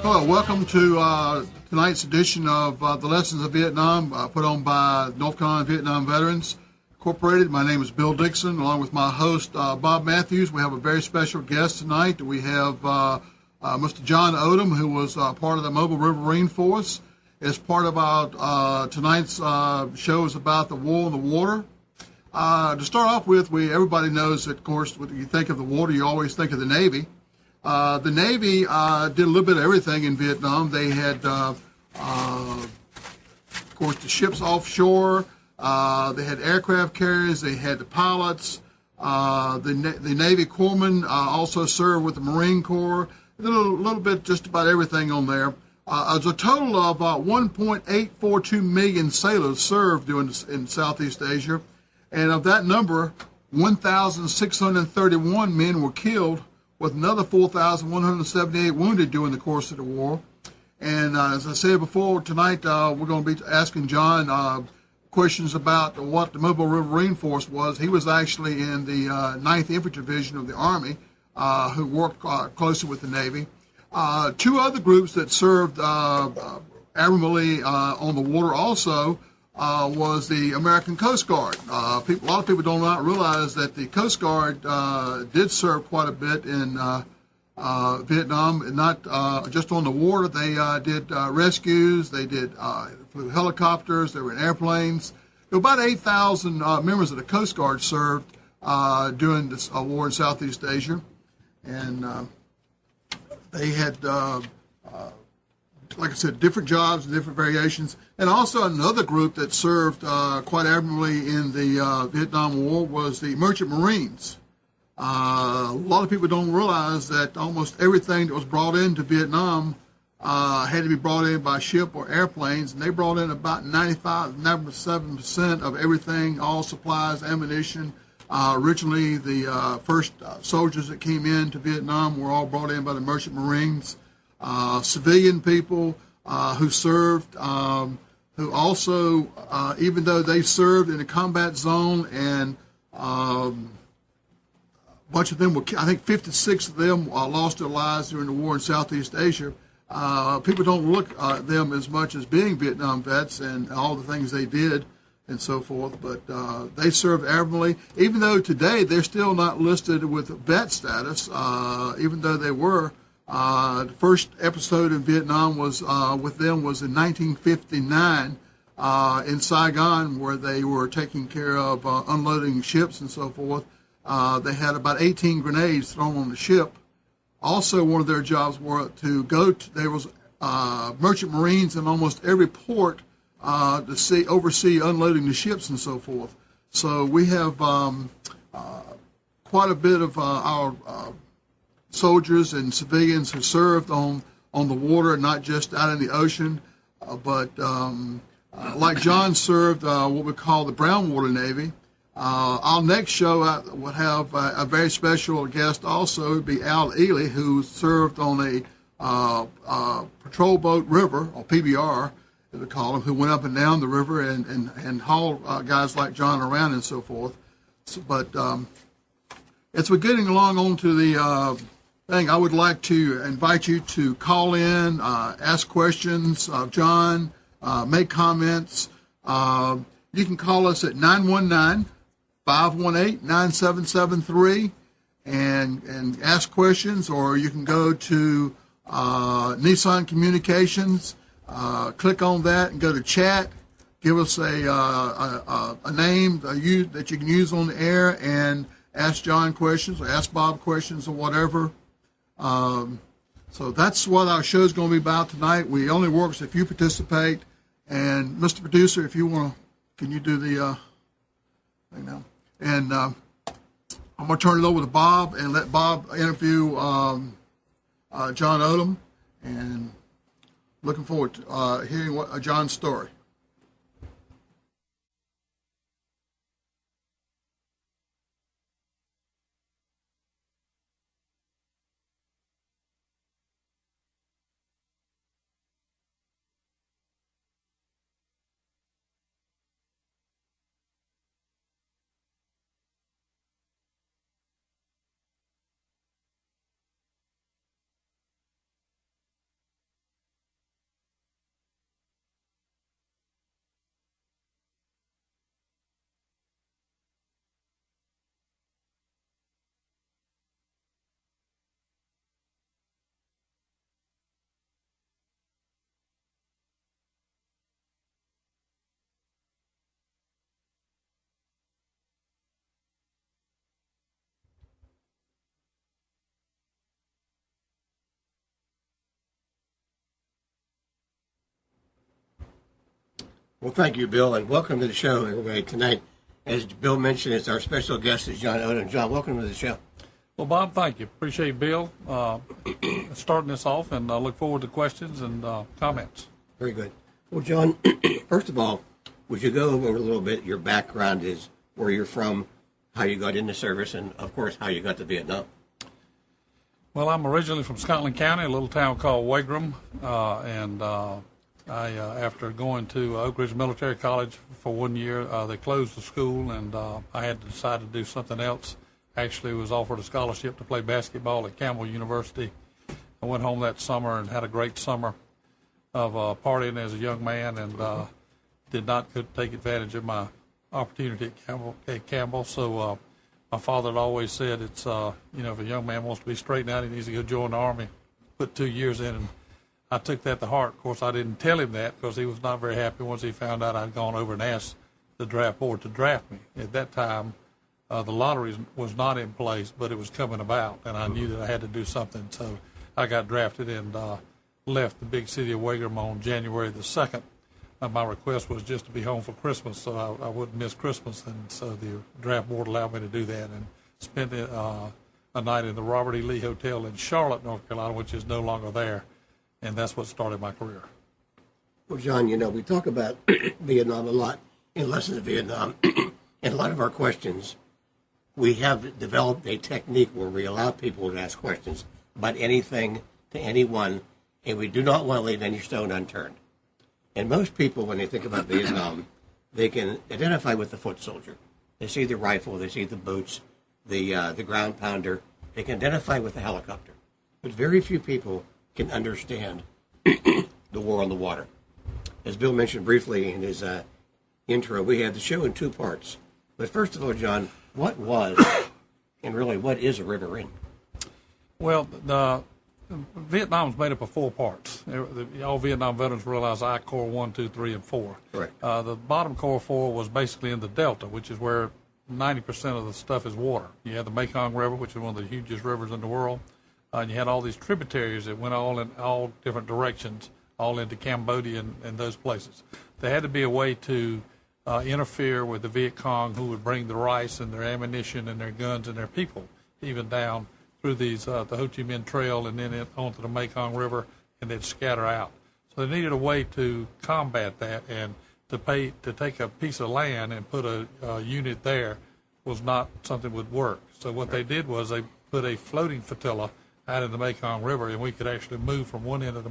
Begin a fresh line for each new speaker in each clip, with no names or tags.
Hello, welcome to tonight's edition of the Lessons of Vietnam, put on by North Carolina Vietnam Veterans Incorporated. My name is Bill Dixon, along with my host, Bob Matthews. We have a very special guest tonight. We have Mr. John Odom, who was part of the Mobile Riverine Force. As part of our tonight's show is about the war on the water. To start off with, everybody knows that, of course, when you think of the water, you always think of the Navy. The Navy did a little bit of everything in Vietnam. They had, of course, the ships offshore. They had aircraft carriers. They had the pilots. The Navy corpsmen also served with the Marine Corps. A little bit just about everything on there. There's a total of 1.842 million sailors served in Southeast Asia. And of that number, 1,631 men were killed, with another 4,178 wounded during the course of the war. And as I said before, tonight we're going to be asking John questions about what the Mobile Riverine Force was. He was actually in the 9th Infantry Division of the Army, who worked closely with the Navy. Two other groups that served admirably on the water also was the American Coast Guard. A lot of people do not realize that the Coast Guard did serve quite a bit in Vietnam, and not just on the water. They did rescues, they did flew helicopters, they were in airplanes. There were about 8,000 members of the Coast Guard served during this war in Southeast Asia, and they had like I said, different jobs and different variations. And also another group that served quite admirably in the Vietnam War was the Merchant Marines. A lot of people don't realize that almost everything that was brought into Vietnam had to be brought in by ship or airplanes, and they brought in about 97% of everything, all supplies, ammunition. Originally, the first soldiers that came into Vietnam were all brought in by the Merchant Marines. Civilian people who served, who also, even though they served in a combat zone, and a bunch of them were, I think 56 of them lost their lives during the war in Southeast Asia. People don't look at them as much as being Vietnam vets and all the things they did and so forth, but they served admirably. Even though today they're still not listed with vet status, even though they were. The first episode in Vietnam was with them was in 1959 in Saigon, where they were taking care of unloading ships and so forth. They had about 18 grenades thrown on the ship. Also, one of their jobs were to go to, there was merchant marines in almost every port to oversee unloading the ships and so forth. So we have quite a bit of our soldiers and civilians who served on the water, not just out in the ocean, but like John served what we call the Brown Water Navy. Our next show would have a very special guest also. It would be Al Ely, who served on a patrol boat river, or PBR, as we call them, who went up and down the river and hauled guys like John around and so forth. But as we're getting along on to the thing, I would like to invite you to call in, ask questions of John, make comments. You can call us at 919-518-9773 and ask questions, or you can go to Nissan Communications, click on that and go to chat. Give us a name that you can use on the air and ask John questions or ask Bob questions or whatever. So that's what our show is going to be about tonight. We only work if you participate. And Mr. Producer, if you want to, can you do the thing now? And I'm going to turn it over to Bob and let Bob interview John Odom. And looking forward to hearing John's story.
Well, thank you, Bill, and welcome to the show, everybody. Tonight, as Bill mentioned, it's our special guest is John Odom. John, welcome to the show.
Well, Bob, thank you. Appreciate Bill starting this off, and I look forward to questions and comments.
Very good. Well, John, first of all, would you go over a little bit your background is, where you're from, how you got into service, and, of course, how you got to Vietnam?
Well, I'm originally from Scotland County, a little town called Wagram, and I, after going to Oak Ridge Military College for 1 year, they closed the school, and I had to decide to do something else. Actually, was offered a scholarship to play basketball at Campbell University. I went home that summer and had a great summer of partying as a young man, and did not take advantage of my opportunity at Campbell. So my father had always said, it's if a young man wants to be straightened out, he needs to go join the Army. Put 2 years in, and I took that to heart. Of course, I didn't tell him that because he was not very happy once he found out I'd gone over and asked the draft board to draft me. At that time, the lottery was not in place, but it was coming about, and I knew that I had to do something. So I got drafted and left the big city of Wagram on January the 2nd. My request was just to be home for Christmas, so I wouldn't miss Christmas, and so the draft board allowed me to do that, and spent a night in the Robert E. Lee Hotel in Charlotte, North Carolina, which is no longer there, and that's what started my career.
Well, John, we talk about Vietnam a lot in Lessons of Vietnam, and a lot of our questions, we have developed a technique where we allow people to ask questions about anything to anyone, and we do not want to leave any stone unturned. And most people, when they think about Vietnam, they can identify with the foot soldier. They see the rifle, they see the boots, the ground pounder. They can identify with the helicopter. But very few people can understand the war on the water. As Bill mentioned briefly in his intro, we have the show in 2 parts. But first of all, John, what was and really what is a riverine?
Well, Vietnam is made up of 4 parts. All Vietnam veterans realize I Corps 1, 2, 3, and 4.
Correct.
The bottom Corps 4 was basically in the Delta, which is where 90% of the stuff is water. You had the Mekong River, which is one of the hugest rivers in the world, and you had all these tributaries that went all in all different directions, all into Cambodia and those places. There had to be a way to interfere with the Viet Cong, who would bring the rice and their ammunition and their guns and their people even down through these the Ho Chi Minh Trail and then onto the Mekong River, and they'd scatter out. So they needed a way to combat that, and to take a piece of land and put a unit there was not something that would work. So what they did was they put a floating flotilla out in the Mekong River, and we could actually move from one end of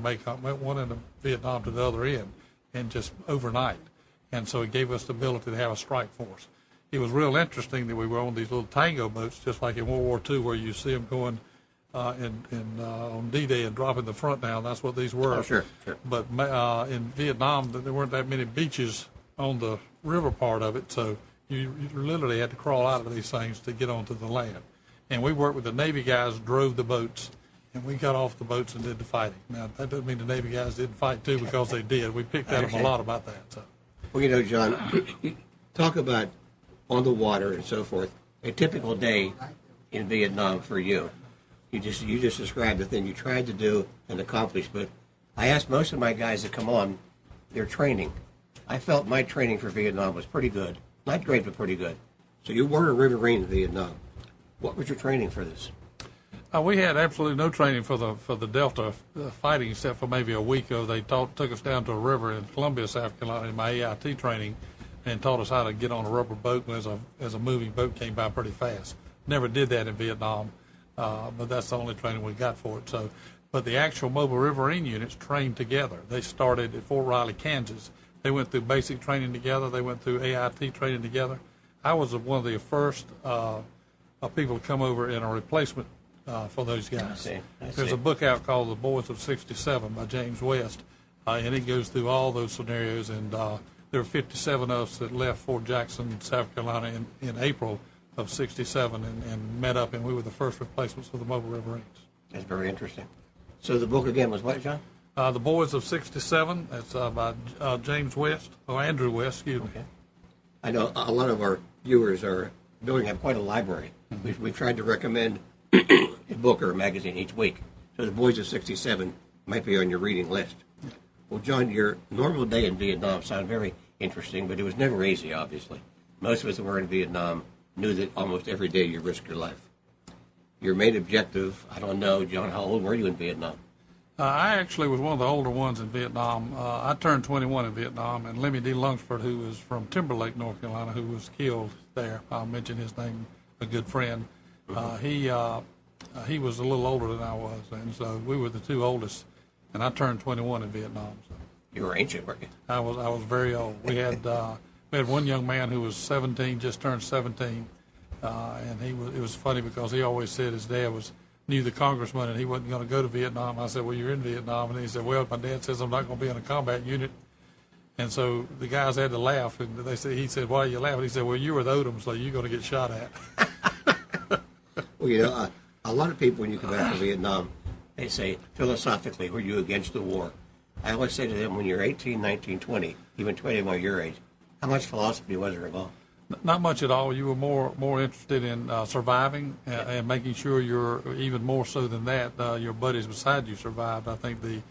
Vietnam to the other end, and just overnight. And so it gave us the ability to have a strike force. It was real interesting that we were on these little tango boats, just like in World War II, where you see them going on D-Day and dropping the front down. That's what these were.
Oh, sure.
But in Vietnam, there weren't that many beaches on the river part of it, so you literally had to crawl out of these things to get onto the land. And we worked with the Navy guys, drove the boats, and we got off the boats and did the fighting. Now, that doesn't mean the Navy guys didn't fight, too, because they did. We picked at them a lot about that. So.
Well, John, talk about on the water and so forth, a typical day in Vietnam for you. You just described the thing you tried to do and accomplish, but I asked most of my guys that come on their training. I felt my training for Vietnam was pretty good. Not great, but pretty good. So you were a riverine in Vietnam. What was your training for this?
We had absolutely no training for the Delta fighting, except for maybe a week ago. They took us down to a river in Columbia, South Carolina, in my AIT training, and taught us how to get on a rubber boat as a moving boat came by pretty fast. Never did that in Vietnam, but that's the only training we got for it. So, but the actual mobile riverine units trained together. They started at Fort Riley, Kansas. They went through basic training together. They went through AIT training together. I was one of the first people to come over in a replacement for those guys. There's a book out called The Boys of 67 by James West, and it goes through all those scenarios, and there were 57 of us that left Fort Jackson, South Carolina in April of 67 and met up, and we were the first replacements for the mobile riverines.
That's very interesting. So the book again was what, John?
The Boys of 67. That's by James West, or Andrew West, excuse me.
I know a lot of our viewers are building up quite a library. Mm-hmm. We've tried to recommend a book or a magazine each week. So the Boys of 67 might be on your reading list. Well, John, your normal day in Vietnam sounds very interesting, but it was never easy, obviously. Most of us that were in Vietnam knew that almost every day you risk your life. Your main objective, I don't know, John, how old were you in Vietnam?
I actually was one of the older ones in Vietnam. I turned 21 in Vietnam, and Lemmy D. Lunsford, who was from Timberlake, North Carolina, who was killed there, I'll mention his name, a good friend. He was a little older than I was, and so we were the two oldest, and I turned 21 in Vietnam. So
You were ancient, weren't you?
I was very old. We had one young man who was 17, just turned 17, and it was funny because he always said his dad knew the congressman and he wasn't going to go to Vietnam. I said, well, you're in Vietnam. And he said, well, my dad says I'm not going to be in a combat unit. And so the guys had to laugh. And he said, why are you laughing? He said, well, you were the Odom, so you're going to get shot at.
Well, a lot of people, when you come back to Vietnam, they say, philosophically, were you against the war? I always say to them, when you're 18, 19, 20, even 20 while your age, how much philosophy was there involved?
Not much at all. You were more interested in surviving and making sure you're, even more so than that, your buddies beside you survived. I think we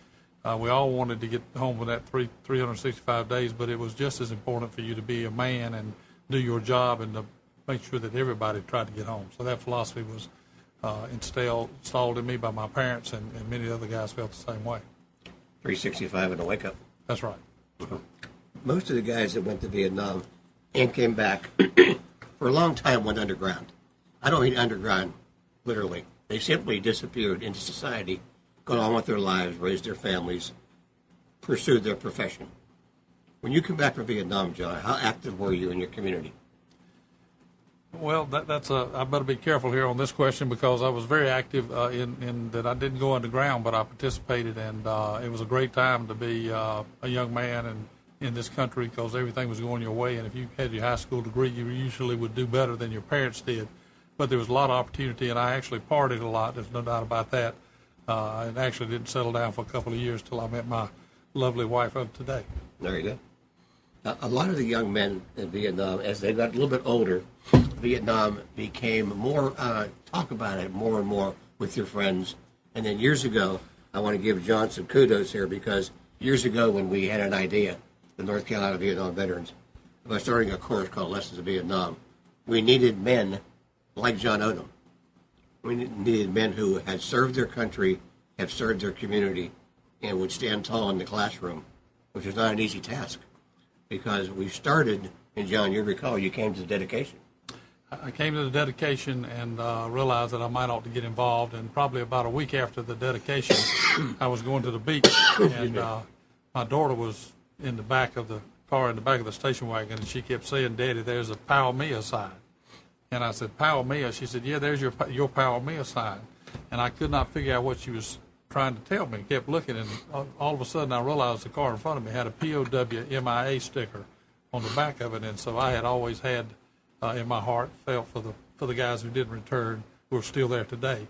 all wanted to get home with that 365 days, but it was just as important for you to be a man and do your job and to make sure that everybody tried to get home. So that philosophy was installed in me by my parents, and many other guys felt the same way.
365 and a wake up.
That's right.
Most of the guys that went to Vietnam and came back for a long time went underground. I don't mean underground, literally. They simply disappeared into society, got on with their lives, raised their families, pursued their profession. When you come back from Vietnam, John, how active were you in your community?
Well, I better be careful here on this question because I was very active in that I didn't go underground, but I participated, and it was a great time to be a young man and in this country because everything was going your way, and if you had your high school degree, you usually would do better than your parents did. But there was a lot of opportunity, and I actually partied a lot. There's no doubt about that. And actually didn't settle down for a couple of years till I met my lovely wife of today.
There you go. A lot of the young men in Vietnam, as they got a little bit older, Vietnam became more, talk about it more and more with your friends. And then years ago, I want to give John some kudos here because years ago when we had an idea, the North Carolina Vietnam Veterans, about starting a course called Lessons of Vietnam, we needed men like John Odom. We needed men who had served their country, have served their community, and would stand tall in the classroom, which was not an easy task. Because we started, and John, you recall, you came to the dedication.
I came to the dedication and realized that I might ought to get involved, and probably about a week after the dedication, I was going to the beach, and my daughter was in the back of the car, in the back of the station wagon, and she kept saying, Daddy, there's a Pau Mia sign. And I said, Pau Mia? She said, yeah, there's your Pau Mia sign. And I could not figure out what she was trying to tell me. I kept looking, and all of a sudden I realized the car in front of me had a POW-MIA sticker on the back of it, and so I had always had in my heart felt for the guys who didn't return, who are still there today.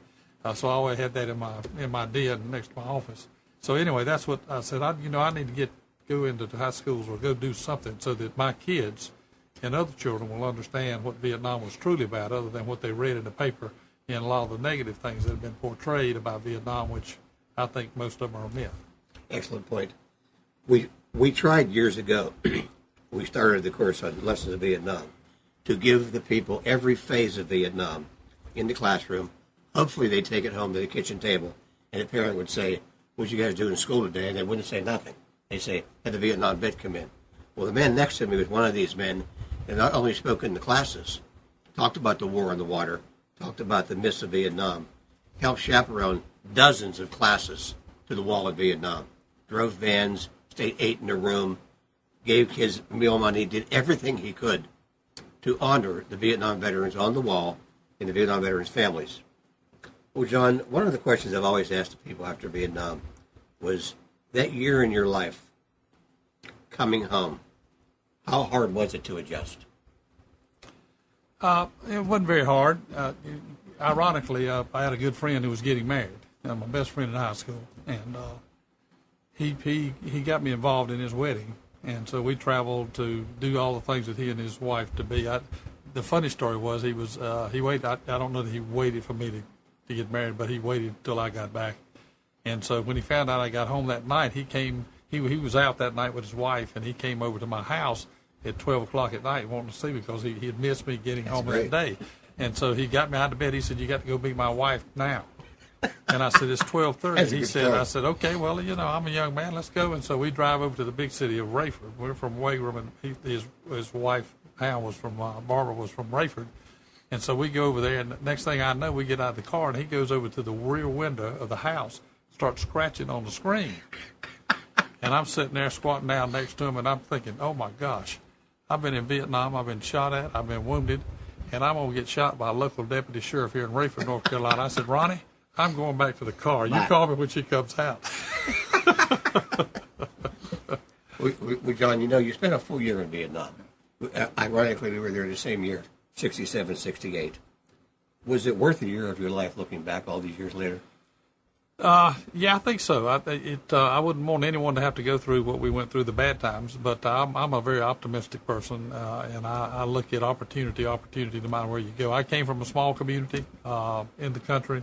So I always had that in my den next to my office. So anyway, that's what I said. I need to go into the high schools or go do something so that my kids and other children will understand what Vietnam was truly about, other than what they read in the paper and a lot of the negative things that have been portrayed about Vietnam, which I think most of them are a myth.
Excellent point. We tried years ago, we started the course on Lessons of Vietnam, to give the people every phase of Vietnam in the classroom. Hopefully they take it home to the kitchen table, and a parent would say, what you guys do in school today? And they wouldn't say nothing. They'd say, had the Vietnam vet come in. Well, the man next to me was one of these men, and not only spoke in the classes, talked about the war on the water, talked about the myths of Vietnam, helped chaperone dozens of classes to the wall of Vietnam, drove vans, stayed 8 in a room, gave kids meal money, did everything he could to honor the Vietnam veterans on the wall and the Vietnam veterans' families. Well, John, one of the questions I've always asked people after Vietnam was, that year in your life, coming home, how hard was it to adjust?
It wasn't very hard. Ironically, I had a good friend who was getting married, my best friend in high school, and he got me involved in his wedding, and so we traveled to do all the things that he and his wife to be. The funny story was he waited. I don't know that he waited for me to get married, but he waited till I got back, and so when he found out I got home that night, he came he was out that night with his wife, and he came over to my house at 12 o'clock at night wanting to see me because he had missed me getting home that day. And so he got me out of bed. He said, "You got to go meet my wife now." And I said, "It's 12:30." He said, "I said, okay, well, I'm a young man. Let's go." And so we drive over to the big city of Rayford. We're from Wagram, and his wife, Hal, was from, Barbara was from Rayford. And so we go over there, and the next thing I know, we get out of the car, and he goes over to the rear window of the house, starts scratching on the screen. And I'm sitting there squatting down next to him, and I'm thinking, oh, my gosh, I've been in Vietnam, I've been shot at, I've been wounded, and I'm going to get shot by a local deputy sheriff here in Rayford, North Carolina. I said, "Ronnie, I'm going back to the car. You call me when she comes out."
John, you spent a full year in Vietnam. Ironically, we were there the same year, 67, 68. Was it worth a year of your life looking back all these years later?
Yeah, I think so. I wouldn't want anyone to have to go through what we went through, the bad times, but I'm a very optimistic person, and I look at opportunity no matter where you go. I came from a small community in the country.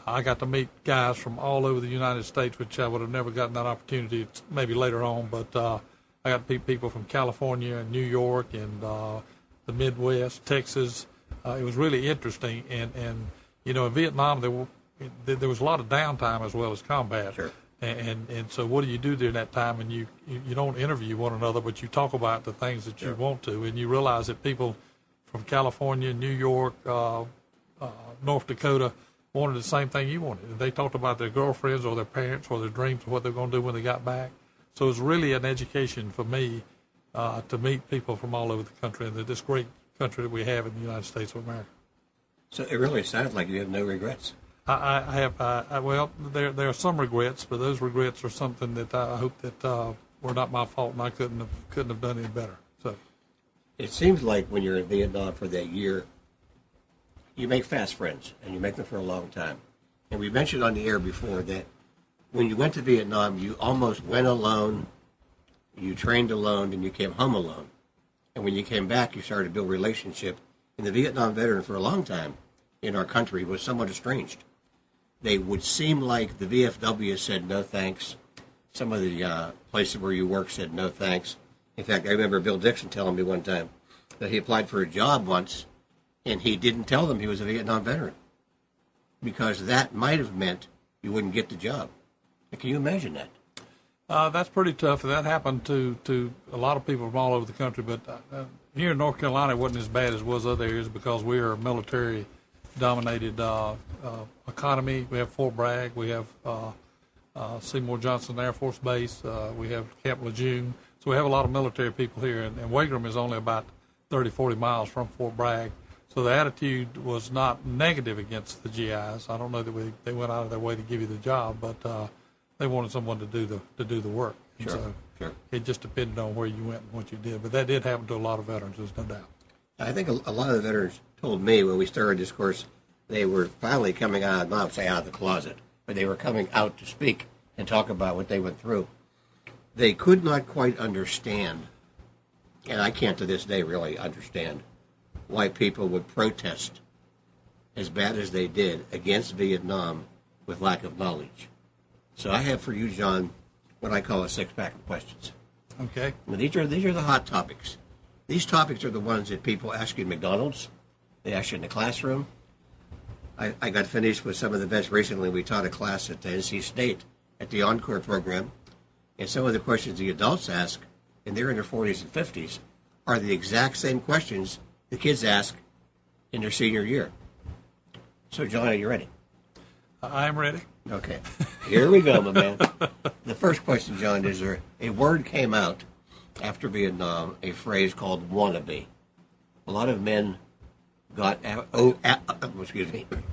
I got to meet guys from all over the United States, which I would have never gotten that opportunity maybe later on, but I got to meet people from California and New York and the Midwest, Texas. It was really interesting, and in Vietnam there was a lot of downtime as well as combat.
Sure.
And so what do you do during that time? And you don't interview one another, but you talk about the things that you want to, and you realize that people from California, New York, North Dakota wanted the same thing you wanted. And they talked about their girlfriends or their parents or their dreams of what they're going to do when they got back. So it was really an education for me to meet people from all over the country and this great country that we have in the United States of America.
So it really sounds like you have no regrets.
I have, well, there are some regrets, but those regrets are something that I hope that were not my fault, and I couldn't have done any better. So,
it seems like when you're in Vietnam for that year, you make fast friends, and you make them for a long time. And we mentioned on the air before that when you went to Vietnam, you almost went alone, you trained alone, and you came home alone. And when you came back, you started to build a relationship. And the Vietnam veteran for a long time in our country was somewhat estranged. They would seem like the VFW said no thanks. Some of the places where you work said no thanks. In fact, I remember Bill Dixon telling me one time that he applied for a job once, and he didn't tell them he was a Vietnam veteran because that might have meant you wouldn't get the job. Can you imagine that?
That's pretty tough. That happened to a lot of people from all over the country, but here in North Carolina it wasn't as bad as it was other areas because we are a military-dominated economy. We have Fort Bragg. We have Seymour Johnson Air Force Base. We have Camp Lejeune. So we have a lot of military people here, and Wagram is only about 30, 40 miles from Fort Bragg. So the attitude was not negative against the GIs. I don't know that they went out of their way to give you the job, but they wanted someone to do the work. And
Sure.
It just depended on where you went and what you did. But that did happen to a lot of veterans, there's no doubt.
I think a lot of the veterans told me when we started this course, they were finally coming out, not say out of the closet, but they were coming out to speak and talk about what they went through. They could not quite understand, and I can't to this day really understand, why people would protest as bad as they did against Vietnam with lack of knowledge. So I have for you, John, what I call a six-pack of questions.
Okay.
Now, these are the hot topics. These topics are the ones that people ask you at McDonald's. They ask you in the classroom. I got finished with some of the best recently. We taught a class at NC State at the Encore program. And some of the questions the adults ask, and they're in their 40s and 50s, are the exact same questions the kids ask in their senior year. So, John, are you ready?
I am ready.
Okay. Here we go, my man. The first question, John, is there a word came out after Vietnam, a phrase called wannabe. A lot of men got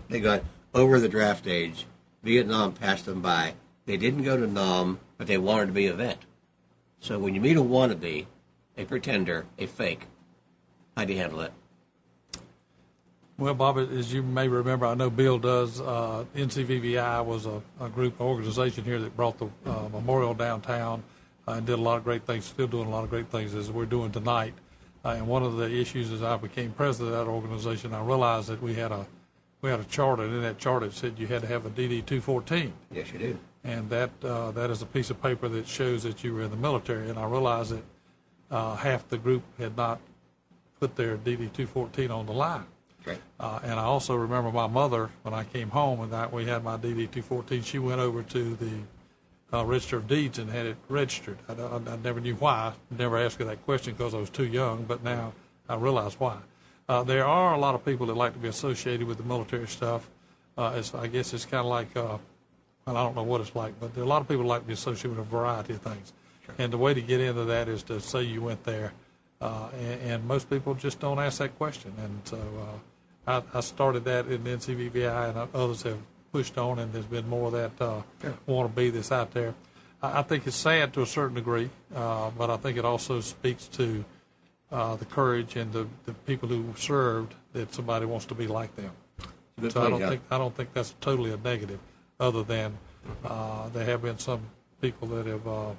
they got over the draft age. Vietnam passed them by. They didn't go to Nam, but they wanted to be a vet. So when you meet a wannabe, a pretender, a fake, how do you handle it?
Well, Bob, as you may remember, I know Bill does, NCVVI was a group, organization here that brought the memorial downtown and did a lot of great things, still doing a lot of great things as we're doing tonight. And one of the issues as I became president of that organization, I realized that we had a charter, and in that charter it said you had to have a DD-214.
Yes, you do.
and that is a piece of paper that shows that you were in the military. And I realized that half the group had not put their DD-214 on the line.
Okay.
And I also remember my mother, when I came home and we had my DD-214, she went over to the Register of Deeds and had it registered. I never knew why. Never asked her that question because I was too young, but now I realize why. There are a lot of people that like to be associated with the military stuff. I guess it's kind of like, well, I don't know what it's like, but there are a lot of people that like to be associated with a variety of things. Sure. And the way to get into that is to say you went there, and most people just don't ask that question. And so I started that in NCVVI, and others have pushed on, and there's been more of that want to be this out there. I think it's sad to a certain degree, but I think it also speaks to the courage and the people who served, that somebody wants to be like them.
Good
So
point,
I don't think that's totally a negative, other than there have been some people that have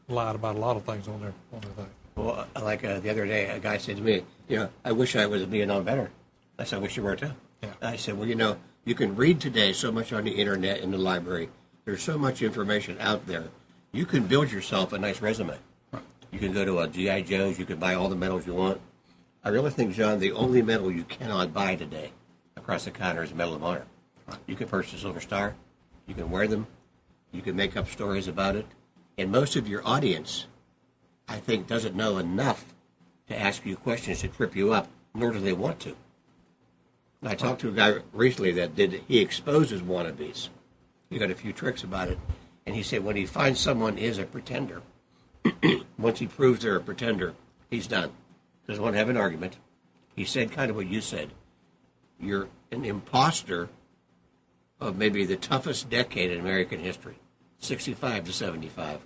lied about a lot of things on their thing.
Well, like the other day, a guy said to me, I wish I was a Vietnam veteran. I said, I wish you were too.
Yeah.
I said, well, you can read today so much on the internet in the library. There's so much information out there. You can build yourself a nice resume.
Right.
You can go to a G.I. Joe's. You can buy all the medals you want. I really think, John, the only medal you cannot buy today across the counter is a Medal of Honor. Right. You can purchase a Silver Star. You can wear them. You can make up stories about it. And most of your audience, I think, doesn't know enough to ask you questions to trip you up, nor do they want to. I talked to a guy recently he exposes wannabes. He got a few tricks about it. And he said when he finds someone is a pretender, once he proves they're a pretender, he's done. Doesn't want to have an argument. He said kind of what you said. You're an imposter of maybe the toughest decade in American history, 65 to 75.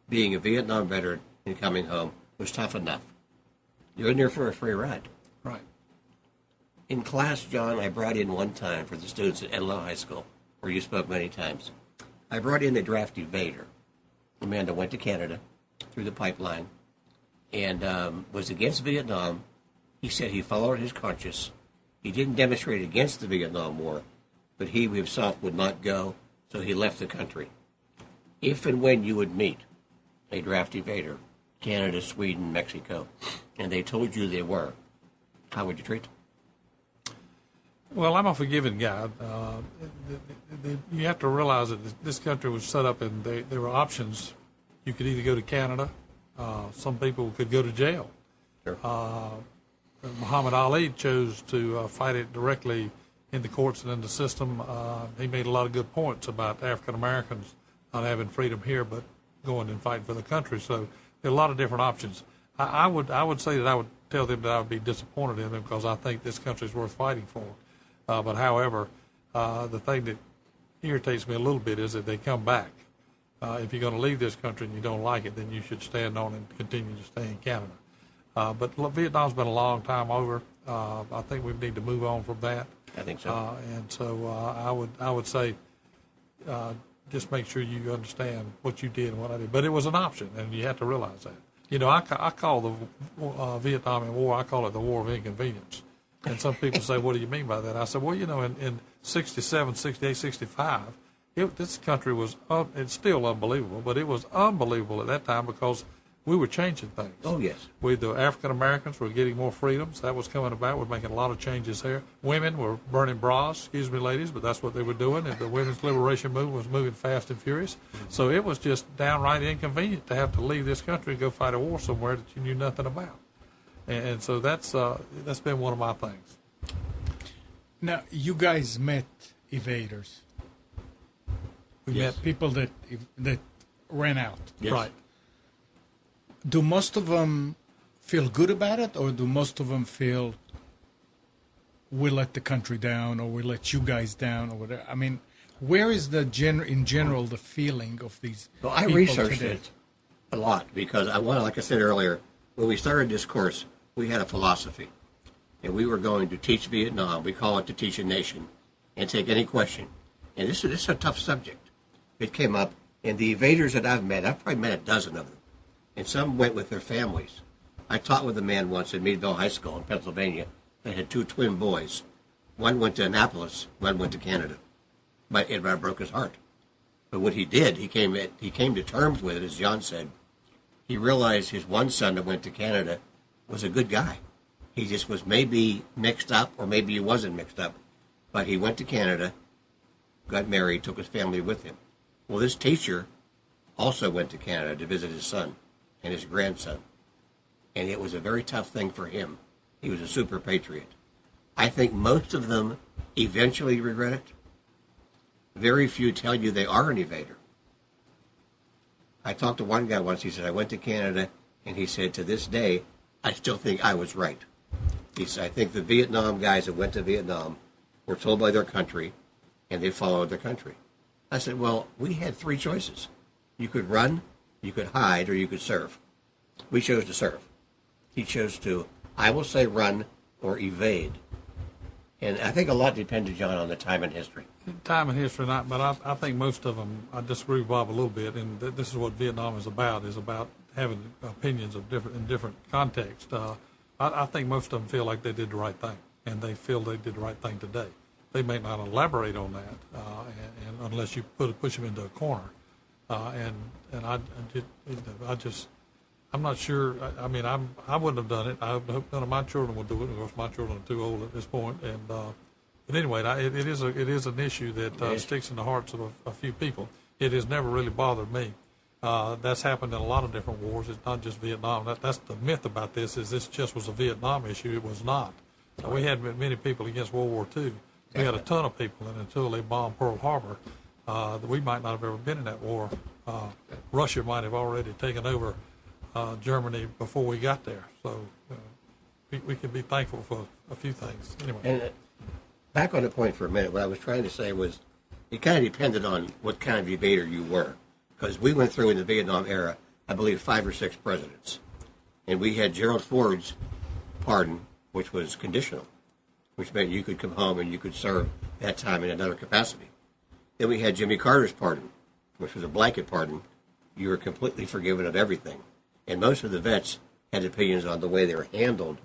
Being a Vietnam veteran and coming home was tough enough. You're in there for a free ride.
Right.
In class, John, I brought in one time for the students at Edlow High School, where you spoke many times. I brought in a draft evader, a man that went to Canada through the pipeline and was against Vietnam. He said he followed his conscience. He didn't demonstrate against the Vietnam War, but he himself would not go, so he left the country. If and when you would meet a draft evader, Canada, Sweden, Mexico, and they told you they were, how would you treat them?
Well, I'm a forgiving guy. You have to realize that this country was set up, and there were options. You could either go to Canada. Some people could go to jail.
Sure.
Muhammad Ali chose to fight it directly in the courts and in the system. He made a lot of good points about African Americans not having freedom here, but going and fighting for the country. So there are a lot of different options. I would say that I would tell them that I would be disappointed in them because I think this country is worth fighting for. But however, the thing that irritates me a little bit is that they come back. If you're going to leave this country and you don't like it, then you should stand on and continue to stay in Canada. But Vietnam's been a long time over. I think we need to move on from that.
I think so.
And so I would say just make sure you understand what you did and what I did. But it was an option, and you have to realize that. I call the Vietnam War, I call it the War of Inconvenience. And some people say, what do you mean by that? I said, well, in 67, 68, 65, this country was, it's still unbelievable, but it was unbelievable at that time because we were changing things.
Oh, yes.
The African Americans were getting more freedoms. That was coming about. We're making a lot of changes there. Women were burning bras, excuse me, ladies, but that's what they were doing. And the women's liberation movement was moving fast and furious. So it was just downright inconvenient to have to leave this country and go fight a war somewhere that you knew nothing about. And so that's been one of my things.
Now, you guys met evaders. We met people that ran out.
Yes.
Right.
Do most of them feel good about it, or do most of them feel we let the country down, or we let you guys down, or whatever? I mean, where is in general the feeling of these
Well, I
people
researched
today?
it a lot because like I said earlier, when we started this course, we had a philosophy, and we were going to teach Vietnam. We call it to teach a nation, and take any question. And this is a tough subject. It came up, and the evaders that I've probably met a dozen of them, and some went with their families. I taught with a man once at Meadville High School in Pennsylvania that had two twin boys. One went to Annapolis, one went to Canada. But it broke his heart. But what he did, he came to terms with it, as John said. He realized his one son that went to Canada was a good guy. He just was maybe mixed up, or maybe he wasn't mixed up. But he went to Canada, got married, took his family with him. Well, this teacher also went to Canada to visit his son and his grandson. And it was a very tough thing for him. He was a super patriot. I think most of them eventually regret it. Very few tell you they are an evader. I talked to one guy once. He said, I went to Canada, and he said, to this day, I still think I was right. He said, I think the Vietnam guys that went to Vietnam were told by their country, and they followed their country. I said, well, we had three choices. You could run, you could hide, or you could serve. We chose to serve. He chose to, I will say, run or evade. And I think a lot depended, John, on the time in history.
Time and history, not, but I think most of them, I disagree with Bob a little bit, and this is what Vietnam is about having opinions of different contexts. I think most of them feel like they did the right thing, and they feel they did the right thing today. They may not elaborate on that, and unless you push them into a corner. I'm not sure. I mean, I wouldn't have done it. I hope none of my children would do it. Of course, my children are too old at this point. But anyway, it is an issue that sticks in the hearts of a few people. It has never really bothered me. That's happened in a lot of different wars. It's not just Vietnam. That's the myth about this. Is this just was a Vietnam issue? It was not. We had many people against World War II. We had a ton of people, and until they bombed Pearl Harbor, we might not have ever been in that war. Russia might have already taken over Germany before we got there. So we can be thankful for a few things. Anyway.
And back on the point for a minute, what I was trying to say was it kind of depended on what kind of evader you were. Because we went through in the Vietnam era, I believe, 5 or 6 presidents. And we had Gerald Ford's pardon, which was conditional, which meant you could come home and you could serve that time in another capacity. Then we had Jimmy Carter's pardon, which was a blanket pardon. You were completely forgiven of everything. And most of the vets had opinions on the way they were handled.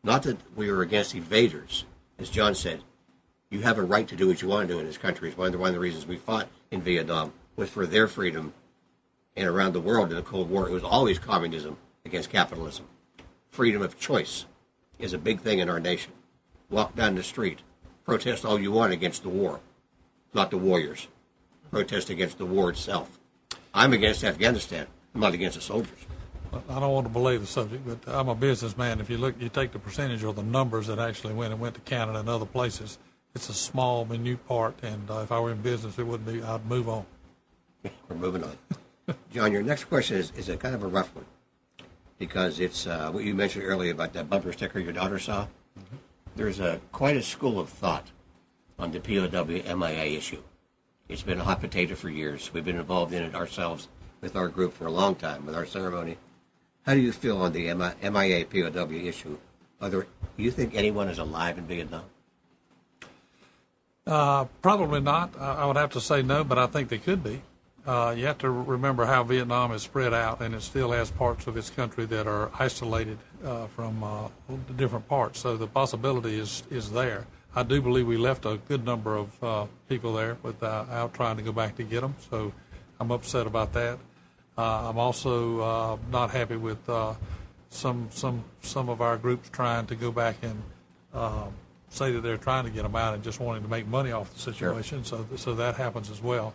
Not that we were against evaders. As John said, you have a right to do what you want to do in this country. It's one of the reasons we fought in Vietnam was for their freedom. And around the world in the Cold War, it was always communism against capitalism. Freedom of choice is a big thing in our nation. Walk down the street, protest all you want against the war, not the warriors. Protest against the war itself. I'm against Afghanistan. I'm not against the soldiers.
I don't want to belay the subject, but I'm a businessman. If you take the percentage or the numbers that actually went to Canada and other places, it's a small, minute part. And if I were in business, it wouldn't be. I'd move on.
We're moving on. John, your next question is a kind of a rough one because it's what you mentioned earlier about that bumper sticker your daughter saw. Mm-hmm. There's quite a school of thought on the POW MIA issue. It's been a hot potato for years. We've been involved in it ourselves with our group for a long time, with our ceremony. How do you feel on the MIA POW issue? Do you think anyone is alive in Vietnam?
Probably not. I would have to say no, but I think they could be. You have to remember how Vietnam is spread out, and it still has parts of its country that are isolated from the different parts. So the possibility is there. I do believe we left a good number of people there without trying to go back to get them. So I'm upset about that. I'm also not happy with some of our groups trying to go back and say that they're trying to get them out and just wanting to make money off the situation. Sure. So that happens as well.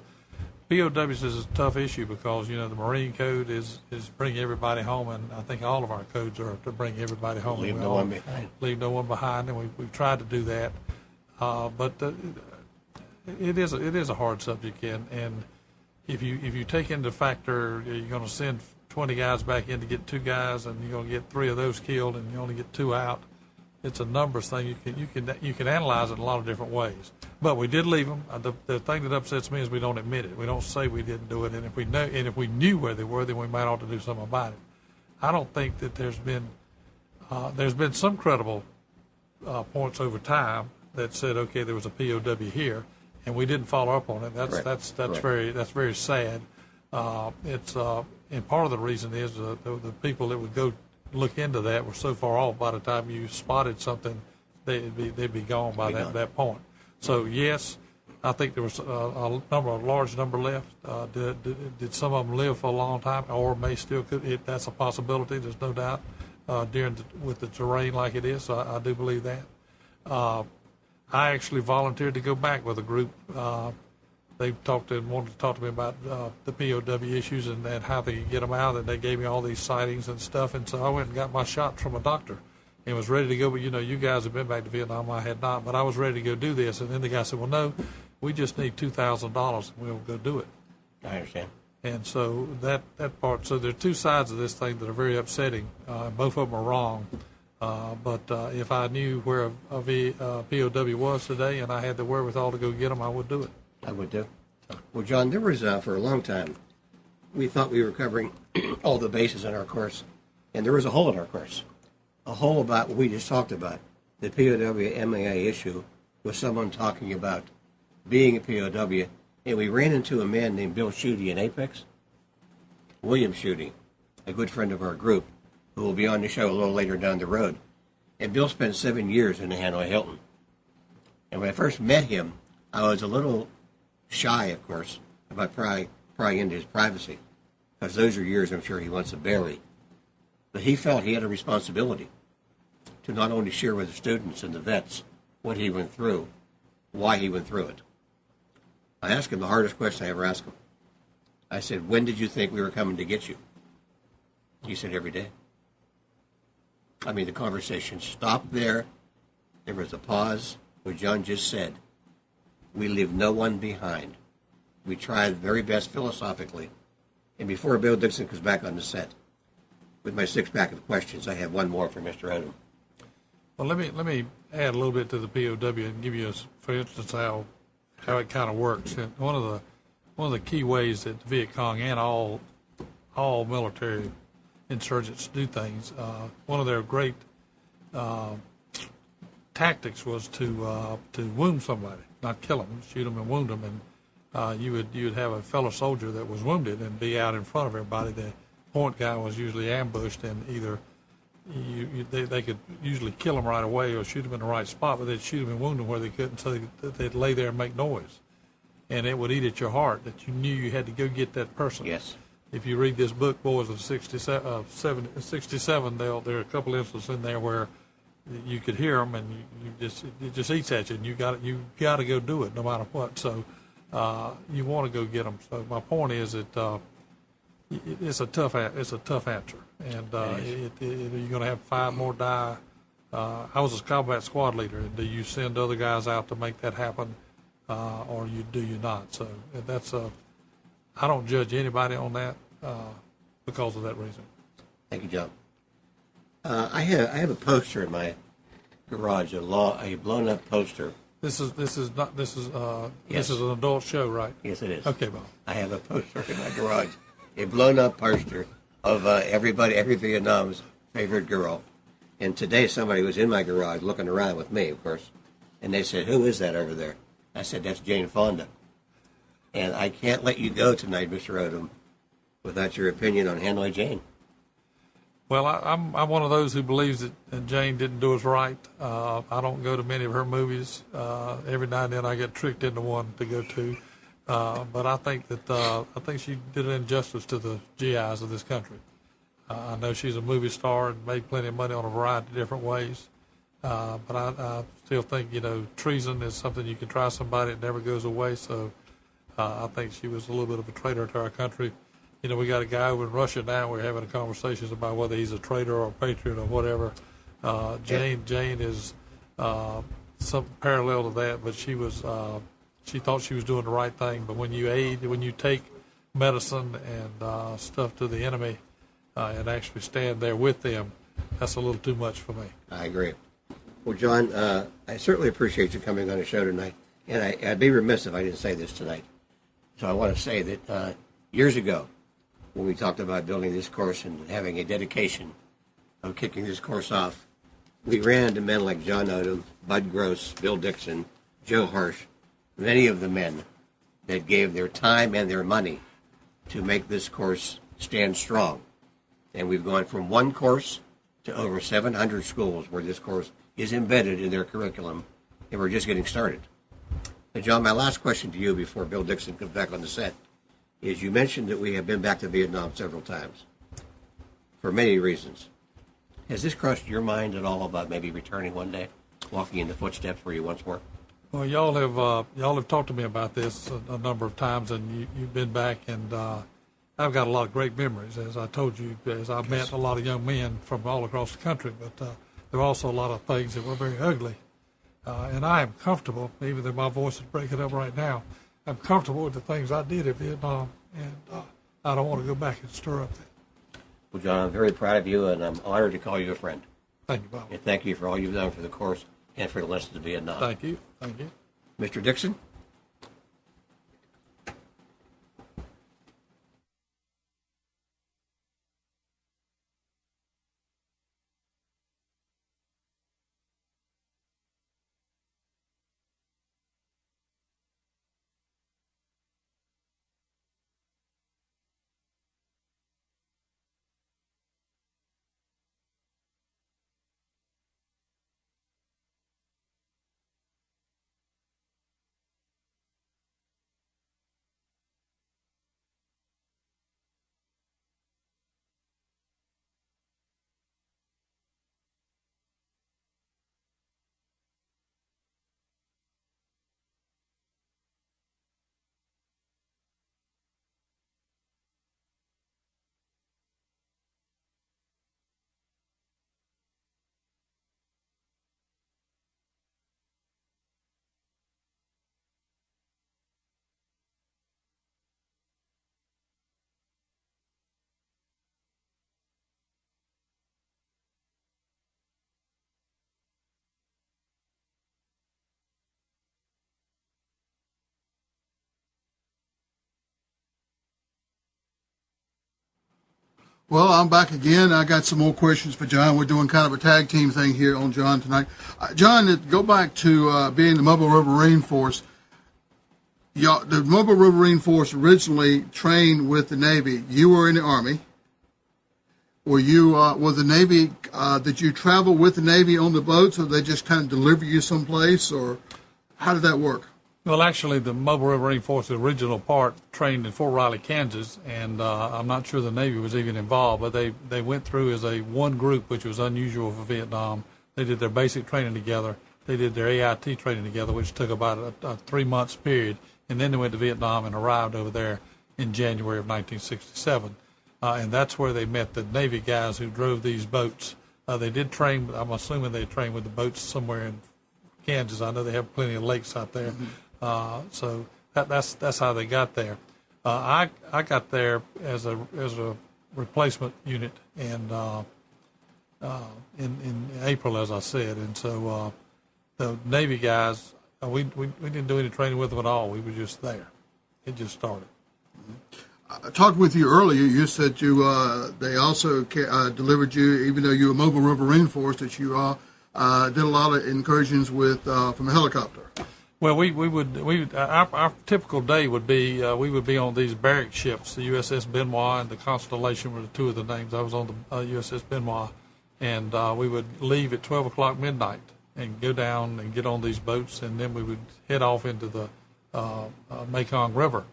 POWs is a tough issue because, the Marine Code is bring everybody home, and I think all of our codes are to bring everybody home.
Leave no one behind.
Leave no one behind, and we've tried to do that. But it is a hard subject, and if you take into factor you're going to send 20 guys back in to get 2 guys, and you're going to get 3 of those killed, and you only get 2 out. It's a numbers thing. You can analyze it in a lot of different ways. But we did leave them. The thing that upsets me is we don't admit it. We don't say we didn't do it. And if we knew where they were, then we might ought to do something about it. I don't think that there's been some credible points over time that said, okay, there was a POW here, and we didn't follow up on it. That's very sad. And part of the reason is the people that would go look into that were so far off. By the time you spotted something, they'd be gone by that point. So yes, I think there was a large number left. Did some of them live for a long time, or may still could? That's a possibility. There's no doubt with the terrain like it is. So I do believe that. I actually volunteered to go back with a group. They wanted to talk to me about the POW issues and how they could get them out. And they gave me all these sightings and stuff. And so I went and got my shot from a doctor and was ready to go. But you guys have been back to Vietnam. I had not, but I was ready to go do this. And then the guy said, "Well, no, we just need $2,000 and we'll go do it."
I understand.
And so that part. So there are two sides of this thing that are very upsetting. Both of them are wrong. But if I knew where a POW was today and I had the wherewithal to go get them, I would do it.
I would do. Well, John, there was, for a long time, we thought we were covering all the bases in our course, and there was a hole in our course. A hole about what we just talked about. The POW-MAA issue was someone talking about being a POW, and we ran into a man named Bill Schuette in Apex. William Schuette, a good friend of our group, who will be on the show a little later down the road. And Bill spent 7 years in the Hanoi Hilton. And when I first met him, I was a little shy, of course, about prying into his privacy, because those are years I'm sure he wants to bury. But he felt he had a responsibility to not only share with the students and the vets what he went through, why he went through it. I asked him the hardest question I ever asked him. I said, "When did you think we were coming to get you?" He said, "Every day." I mean, the conversation stopped there. There was a pause. What John just said, we leave no one behind. We try the very best philosophically. And before Bill Dixon comes back on the set, with my six-pack of questions, I have one more for Mr. Odom.
Well, let me add a little bit to the POW and give you, for instance, how it kind of works. And one of the key ways that the Viet Cong and all military insurgents do things. One of their great tactics was to wound somebody, not kill them, shoot them and wound them. And you would have a fellow soldier that was wounded and be out in front of everybody. The point guy was usually ambushed, and either they could usually kill him right away or shoot him in the right spot, but they'd shoot him and wound him where they couldn't, so they'd lay there and make noise. And it would eat at your heart that you knew you had to go get that person.
Yes.
If you read this book, Boys of 67, there are a couple instances in there where you could hear them, and it just eats at you, and you got to go do it no matter what. So you want to go get them. So my point is that it's a tough answer, and you're going to have 5 more die. I was a combat squad leader, and do you send other guys out to make that happen, or do you not? So that's I don't judge anybody on that because of that reason.
Thank you, John. I have a poster in my garage, a blown up poster.
This is
Yes.
an adult show, right?
Yes, it is.
Okay, Bob.
I have a poster in my garage, a blown up poster of every Vietnam's favorite girl. And today somebody was in my garage looking around with me, of course, and they said, "Who is that over there?" I said, "That's Jane Fonda." And I can't let you go tonight, Mr. Odom, without your opinion on Hanoi Jane.
Well, I'm one of those who believes that Jane didn't do us right. I don't go to many of her movies. Every now and then I get tricked into one to go to. But I think she did an injustice to the GIs of this country. I know she's a movie star and made plenty of money on a variety of different ways. But I still think, treason is something you can try somebody, it never goes away. So I think she was a little bit of a traitor to our country. We got a guy over in Russia now. We're having conversations about whether he's a traitor or a patriot or whatever. Jane is some parallel to that, but she thought she was doing the right thing. But when you take medicine and stuff to the enemy and actually stand there with them, that's a little too much for me.
I agree. Well, John, I certainly appreciate you coming on the show tonight. And I'd be remiss if I didn't say this tonight. So I want to say that years ago, when we talked about building this course and having a dedication of kicking this course off, we ran into men like John Odom, Bud Gross, Bill Dixon, Joe Harsh, many of the men that gave their time and their money to make this course stand strong. And we've gone from one course to over 700 schools where this course is embedded in their curriculum, and we're just getting started. Hey, John, my last question to you before Bill Dixon comes back on the set is you mentioned that we have been back to Vietnam several times for many reasons. Has this crossed your mind at all about maybe returning one day, walking in the footsteps where you once were?
Well, y'all have talked to me about this a number of times, and you've been back, and I've got a lot of great memories. As I told you, as I've met a lot of young men from all across the country, but there were also a lot of things that were very ugly. And I am comfortable, even though my voice is breaking up right now, I'm comfortable with the things I did in Vietnam, and I don't want to go back and stir up that.
Well, John, I'm very proud of you, and I'm honored to call you a friend.
Thank you, Bob.
And thank you for all you've done for the course and for the lessons of Vietnam.
Thank you. Thank you.
Mr. Dixon?
Well, I'm back again. I got some more questions for John. We're doing kind of a tag team thing here on John tonight. John, go back to being the Mobile River Marine Force. The Mobile River Marine Force originally trained with the Navy. You were in the Army. Were you, was the Navy, did you travel with the Navy on the boats, or they just kind of deliver you someplace, or how did that work?
Well, actually, the Mobile River Marine Force, the original part, trained in Fort Riley, Kansas, and I'm not sure the Navy was even involved, but they went through as a one group, which was unusual for Vietnam. They did their basic training together. They did their AIT training together, which took about a 3 months period, and then they went to Vietnam and arrived over there in January of 1967. And that's where they met the Navy guys who drove these boats. They did train, I'm assuming they trained with the boats somewhere in Kansas. I know they have plenty of lakes out there. So that's how they got there. I got there as a replacement unit, and in April, as I said, and so the Navy guys, we didn't do any training with them at all. We were just there. It just started.
I talked with you earlier. You said they also delivered you, even though you were Mobile River Marine Force, that you did a lot of incursions with from a helicopter.
Well, our typical day would be we would be on these barrack ships. The USS Benoit and the Constellation were the two of the names. I was on the USS Benoit, and we would leave at 12 o'clock midnight and go down and get on these boats, and then we would head off into the Mekong River.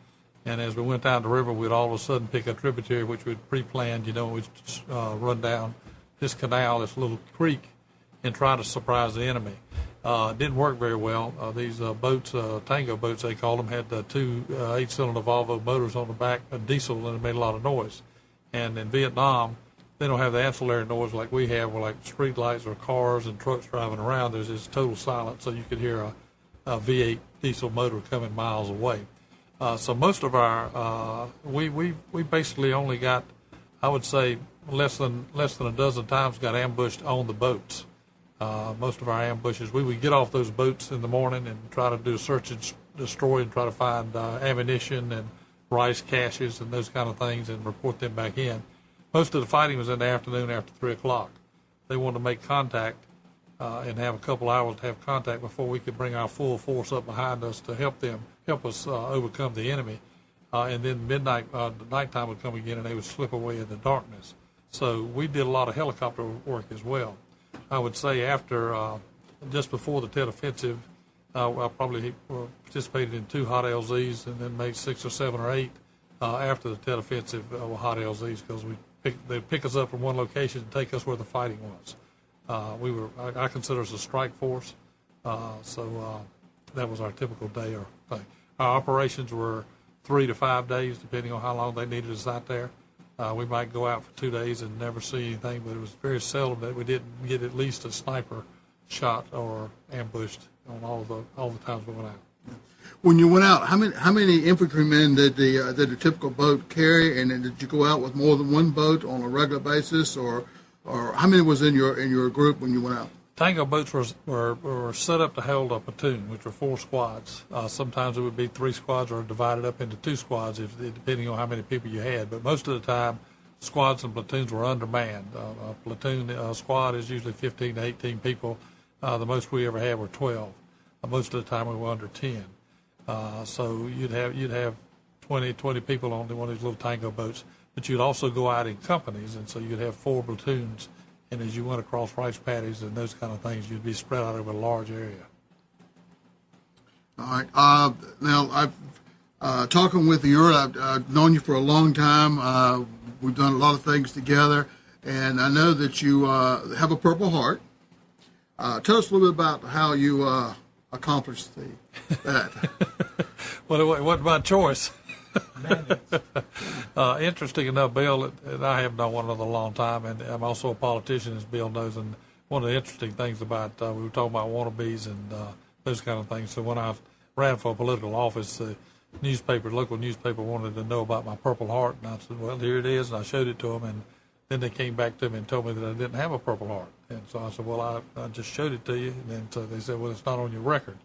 And as we went down the river, we'd all of a sudden pick a tributary, which we'd pre-planned. We'd run down this canal, this little creek, and try to surprise the enemy. It didn't work very well. These boats, Tango boats they called them, had two 8-cylinder Volvo motors on the back, a diesel, and it made a lot of noise. And in Vietnam, they don't have the ancillary noise like we have, where like street lights or cars and trucks driving around. There's this total silence, so you could hear a V8 diesel motor coming miles away. So most of our, we basically only got, I would say, less than a dozen times got ambushed on the boats. Most of our ambushes, we would get off those boats in the morning and try to do search and destroy and try to find ammunition and rice caches and those kind of things and report them back in. Most of the fighting was in the afternoon after 3 o'clock. They wanted to make contact and have a couple hours to have contact before we could bring our full force up behind us to help us overcome the enemy. And then midnight, the nighttime would come again and they would slip away in the darkness. So we did a lot of helicopter work as well. I would say after, just before the Tet Offensive, I probably participated in 2 hot LZs and then made 6 or 7 or 8 after the Tet Offensive hot LZs, because they'd pick us up from one location and take us where the fighting was. I consider us a strike force, so that was our typical day or thing. Our operations were 3 to 5 days, depending on how long they needed us out there. We might go out for 2 days and never see anything, but it was very seldom that we didn't get at least a sniper shot or ambushed on all the times we went out.
When you went out, how many infantrymen did the typical boat carry, and then did you go out with more than one boat on a regular basis, or how many was in your group when you went out?
Tango boats were set up to hold a platoon, which were 4 squads. Sometimes it would be 3 squads or divided up into 2 squads, depending on how many people you had. But most of the time, squads and platoons were undermanned. A platoon squad is usually 15 to 18 people. The most we ever had were 12. Most of the time we were under 10. So you'd have 20 people on one of these little Tango boats, but you'd also go out in companies, and so you'd have 4 platoons. And as you went across rice paddies and those kind of things, you'd be spread out over a large area.
All right. Now, I've talking with you, I've known you for a long time. We've done a lot of things together, and I know that you have a Purple Heart. Tell us a little bit about how you accomplished that.
Well, it wasn't my choice. Interesting enough, Bill, and I have known one another a long time, and I'm also a politician, as Bill knows. And one of the interesting things about we were talking about wannabes and those kind of things. So when I ran for a political office, the local newspaper wanted to know about my Purple Heart, and I said, "Well, here it is," and I showed it to them, and then they came back to me and told me that I didn't have a Purple Heart, and so I said, "Well, I just showed it to you," and then so they said, "Well, it's not on your record."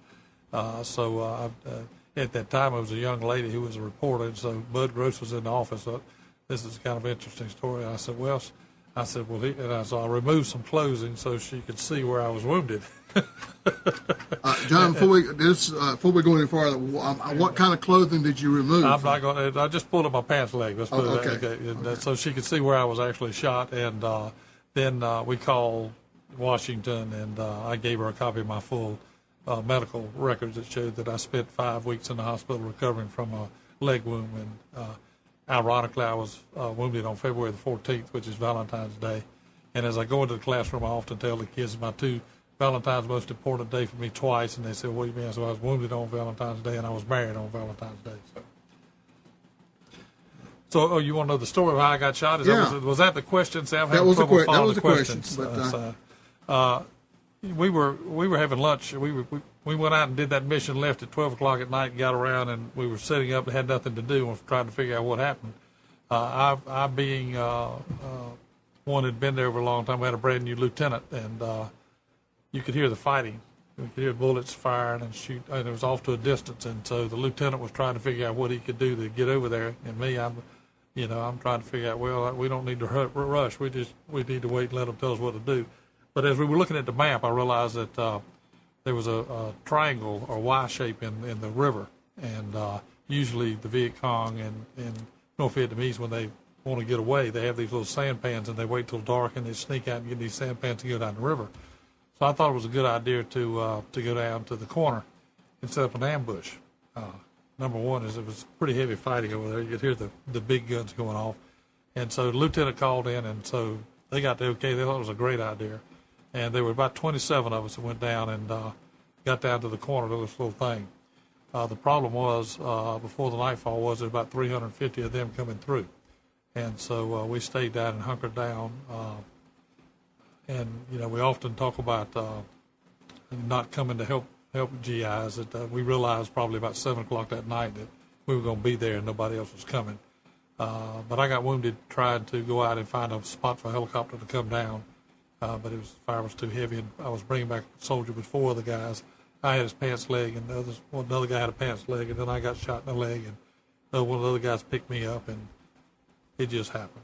At that time, I was a young lady who was a reporter, and so Bud Gross was in the office. So this is kind of an interesting story. I said, well, so I removed some clothing so she could see where I was wounded.
John, before we go any farther, what kind of clothing did you remove?
I'm not going to. I just pulled up my pants leg. Let's put it that way.
Okay.
So she could see where I was actually shot, and then we called Washington, and I gave her a copy of my full medical records that showed that I spent 5 weeks in the hospital recovering from a leg wound. And ironically, I was wounded on February the 14th, which is Valentine's Day. And as I go into the classroom, I often tell the kids my 2 Valentine's most important day for me twice. And they said, "What do you mean?" I said, "I was wounded on Valentine's Day, and I was married on Valentine's Day." So you want to know the story of how I got shot? Was that the question, Sam?
That was the question.
We were having lunch. We went out and did that mission, left at 12 o'clock at night, and got around, and we were sitting up and had nothing to do and was trying to figure out what happened. I being one that had been there for a long time, we had a brand new lieutenant, and you could hear the fighting. You could hear bullets firing and shoot, and it was off to a distance. And so the lieutenant was trying to figure out what he could do to get over there. And me, I'm trying to figure out, well, we don't need to rush. We need to wait and let them tell us what to do. But as we were looking at the map, I realized that there was a triangle or Y shape in the river, and usually the Viet Cong and North Vietnamese, when they want to get away, they have these little sandpans, and they wait till dark and they sneak out and get these sandpans and go down the river. So I thought it was a good idea to go down to the corner and set up an ambush. Number one is it was pretty heavy fighting over there. You could hear the big guns going off, and so the lieutenant called in, and so they got the okay. They thought it was a great idea. And there were about 27 of us that went down and got down to the corner of this little thing. The problem was, before the nightfall was, there were about 350 of them coming through. And so we stayed down and hunkered down. And, we often talk about not coming to help GIs. That we realized probably about 7 o'clock that night that we were going to be there and nobody else was coming. But I got wounded trying to go out and find a spot for a helicopter to come down. But the fire was too heavy, and I was bringing back a soldier with 4 other guys. I had his pants leg, and another guy had a pants leg, and then I got shot in the leg, and one of the other guys picked me up, and it just happened.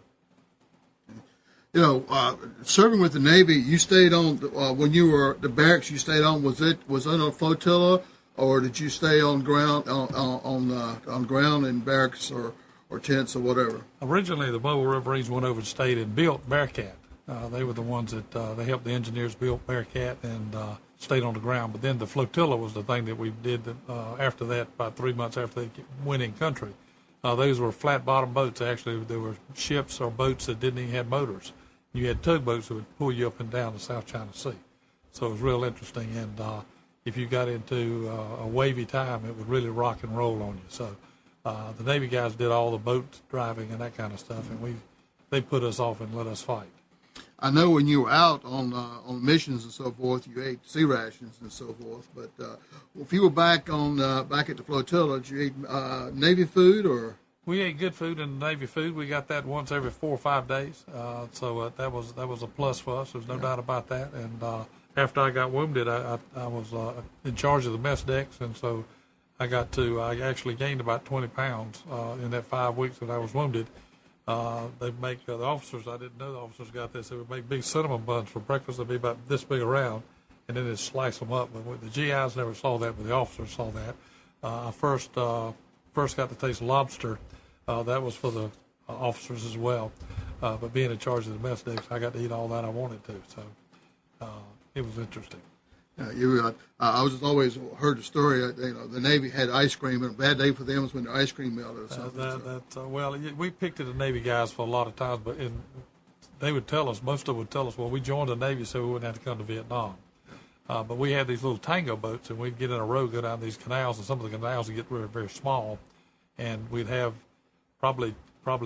Serving with the Navy, you stayed on when you were the barracks. You stayed on. Was it on a flotilla, or did you stay on ground on ground in barracks or tents or whatever?
Originally, the Mobile Riverines went over and stayed and built Bearcat. They were the ones that they helped the engineers build Bearcat and stayed on the ground. But then the flotilla was the thing that we did after that, about 3 months after they went in country. Those were flat bottom boats. Actually, there were ships or boats that didn't even have motors. You had tugboats that would pull you up and down the South China Sea. So it was real interesting. And if you got into a wavy time, it would really rock and roll on you. So the Navy guys did all the boat driving and that kind of stuff, and they put us off and let us fight.
I know when you were out on missions and so forth, you ate sea rations and so forth. But if you were back at the flotilla, did you eat Navy food or?
We ate good food in the Navy food. We got that once every 4 or 5 days, so that was a plus for us. There's no doubt about that. And after I got wounded, I was in charge of the mess decks, and so I actually gained about 20 pounds in that 5 weeks that I was wounded. They make the officers. I didn't know the officers got this. They would make big cinnamon buns for breakfast. They'd be about this big around, and then they'd slice them up. But the GIs never saw that, but the officers saw that. I first got to taste lobster. That was for the officers as well. But being in charge of the mess decks, I got to eat all that I wanted to. So it was interesting.
I was always heard the story. The Navy had ice cream, and a bad day for them was when the ice cream melted or something.
Well, we picked at the Navy guys for a lot of times, but they would tell us, most of them would tell us, well, we joined the Navy so we wouldn't have to come to Vietnam. But we had these little tango boats, and we'd get in a row, go down these canals, and some of the canals would get very, very small, and we'd have probably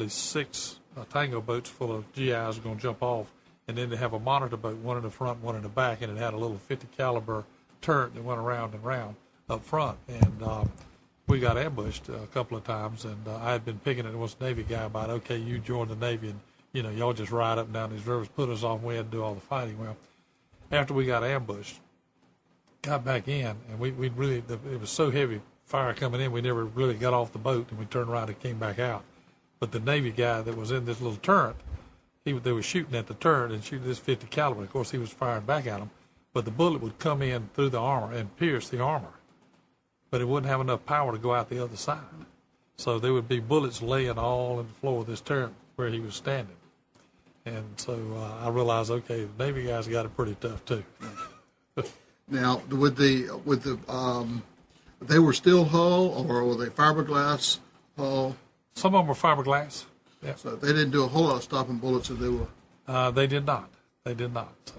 6 tango boats full of GIs going to jump off. And then they have a monitor boat, one in the front, one in the back, and it had a little 50 caliber turret that went around and around up front. And we got ambushed a couple of times, and I had been picking it with a Navy guy about, okay, you joined the Navy, and y'all just ride up and down these rivers, put us off, and we had to do all the fighting. Well, after we got ambushed, got back in, and we really, it was so heavy fire coming in, we never really got off the boat, and we turned around and came back out. But the Navy guy that was in this little turret, they were shooting at the turret and shooting this 50 caliber. Of course, he was firing back at them, but the bullet would come in through the armor and pierce the armor, but it wouldn't have enough power to go out the other side. So there would be bullets laying all in the floor of this turret where he was standing. And so I realized, okay, the Navy guys got it pretty tough too.
Now, they were steel hull or were they fiberglass hull?
Some of them were fiberglass. Yeah.
So they didn't do a whole lot of stopping bullets if they were.
They did not. They did not. So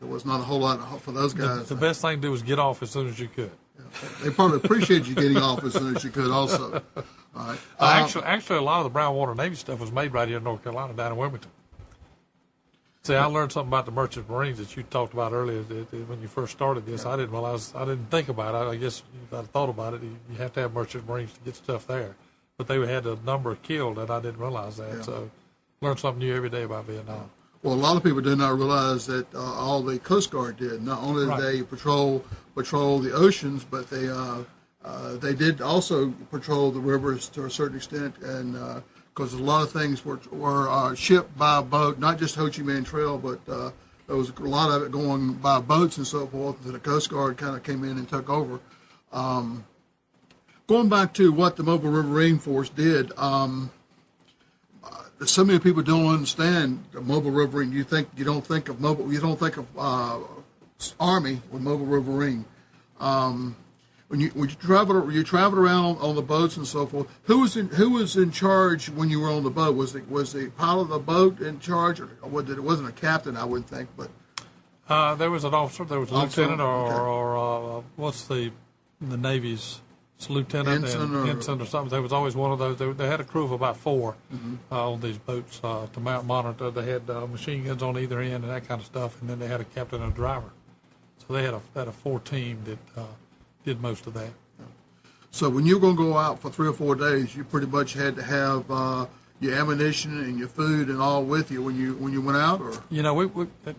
there was not a whole lot for those guys.
The best thing to do was get off as soon as you could.
Yeah. They probably appreciate you getting off as soon as you could also. All right.
Actually, a lot of the brown water Navy stuff was made right here in North Carolina, down in Wilmington. See, I learned something about the Merchant Marines that you talked about earlier when you first started this. Yeah. I didn't realize, I didn't think about it. I guess if I'd thought about it, you have to have Merchant Marines to get stuff there. But they had a number killed, and I didn't realize that. Yeah. So learn something new every day about Vietnam.
Well, a lot of people do not realize that all the Coast Guard did. Not only did they patrol the oceans, but they did also patrol the rivers to a certain extent, and because a lot of things were shipped by boat, not just Ho Chi Minh Trail, but there was a lot of it going by boats and so forth. And the Coast Guard kind of came in and took over. Going back to what the Mobile Riverine Force did, so many people don't understand the Mobile Riverine. You don't think of Army with Mobile Riverine. When you traveled around on the boats and so forth, who was in charge when you were on the boat? Was the pilot of the boat in charge, or it wasn't a captain? I wouldn't think, but
there was an officer. There was a lieutenant, or what's the Navy's lieutenant and ensign or something. There was always one of those. They had a crew of about 4 on these boats to monitor. They had machine guns on either end and that kind of stuff, and then they had a captain and a driver. So they had a 4-team that did most of that.
So when you were going to go out for 3 or 4 days, you pretty much had to have your ammunition and your food and all with you when you went out, or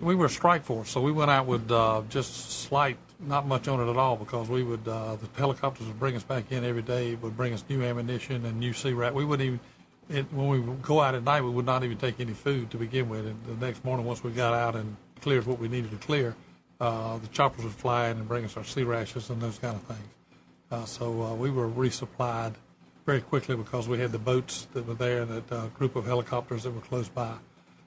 we were a strike force, so we went out with just slight. Not much on it at all, because we would the helicopters would bring us back in every day, would bring us new ammunition and new CRAT. We wouldn't even, when we would go out at night, we would not even take any food to begin with. And the next morning, once we got out and cleared what we needed to clear, the choppers would fly in and bring us our sea rations and those kind of things. So we were resupplied very quickly because we had the boats that were there and that group of helicopters that were close by.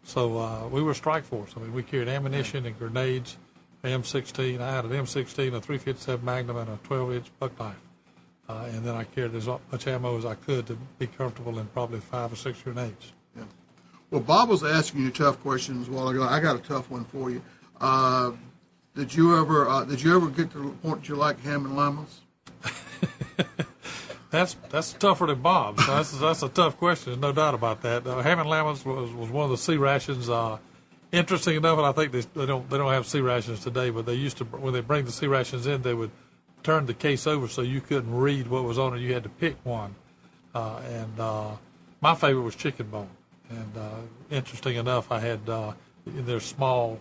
So we were a strike force. I mean, we carried ammunition and grenades, M16. I had an M16, a 357 Magnum, and a 12-inch buck knife. And then I carried as much ammo as I could to be comfortable in probably 5 or 6 grenades.
Yeah. Well, Bob was asking you tough questions a while ago. I got a tough one for you. Did you ever get to the point that you like ham and llamas?
That's tougher than Bob's. So that's a tough question. There's no doubt about that. Ham and llamas was one of the sea rations. Interesting enough, and I think they don't have sea rations today, but they used to, when they bring the sea rations in, they would turn the case over so you couldn't read what was on it. You had to pick one. And my favorite was chicken bone. And interesting enough, I had they're small,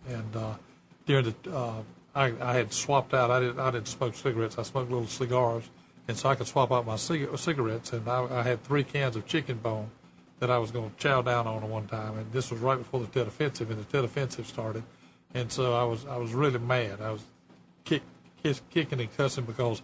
and during the I had swapped out. I didn't smoke cigarettes. I smoked little cigars, and so I could swap out my cigarettes. And I had 3 cans of chicken bone that I was going to chow down on at one time. And this was right before the Tet Offensive, and the Tet Offensive started. And so I was really mad. I was kicking and cussing because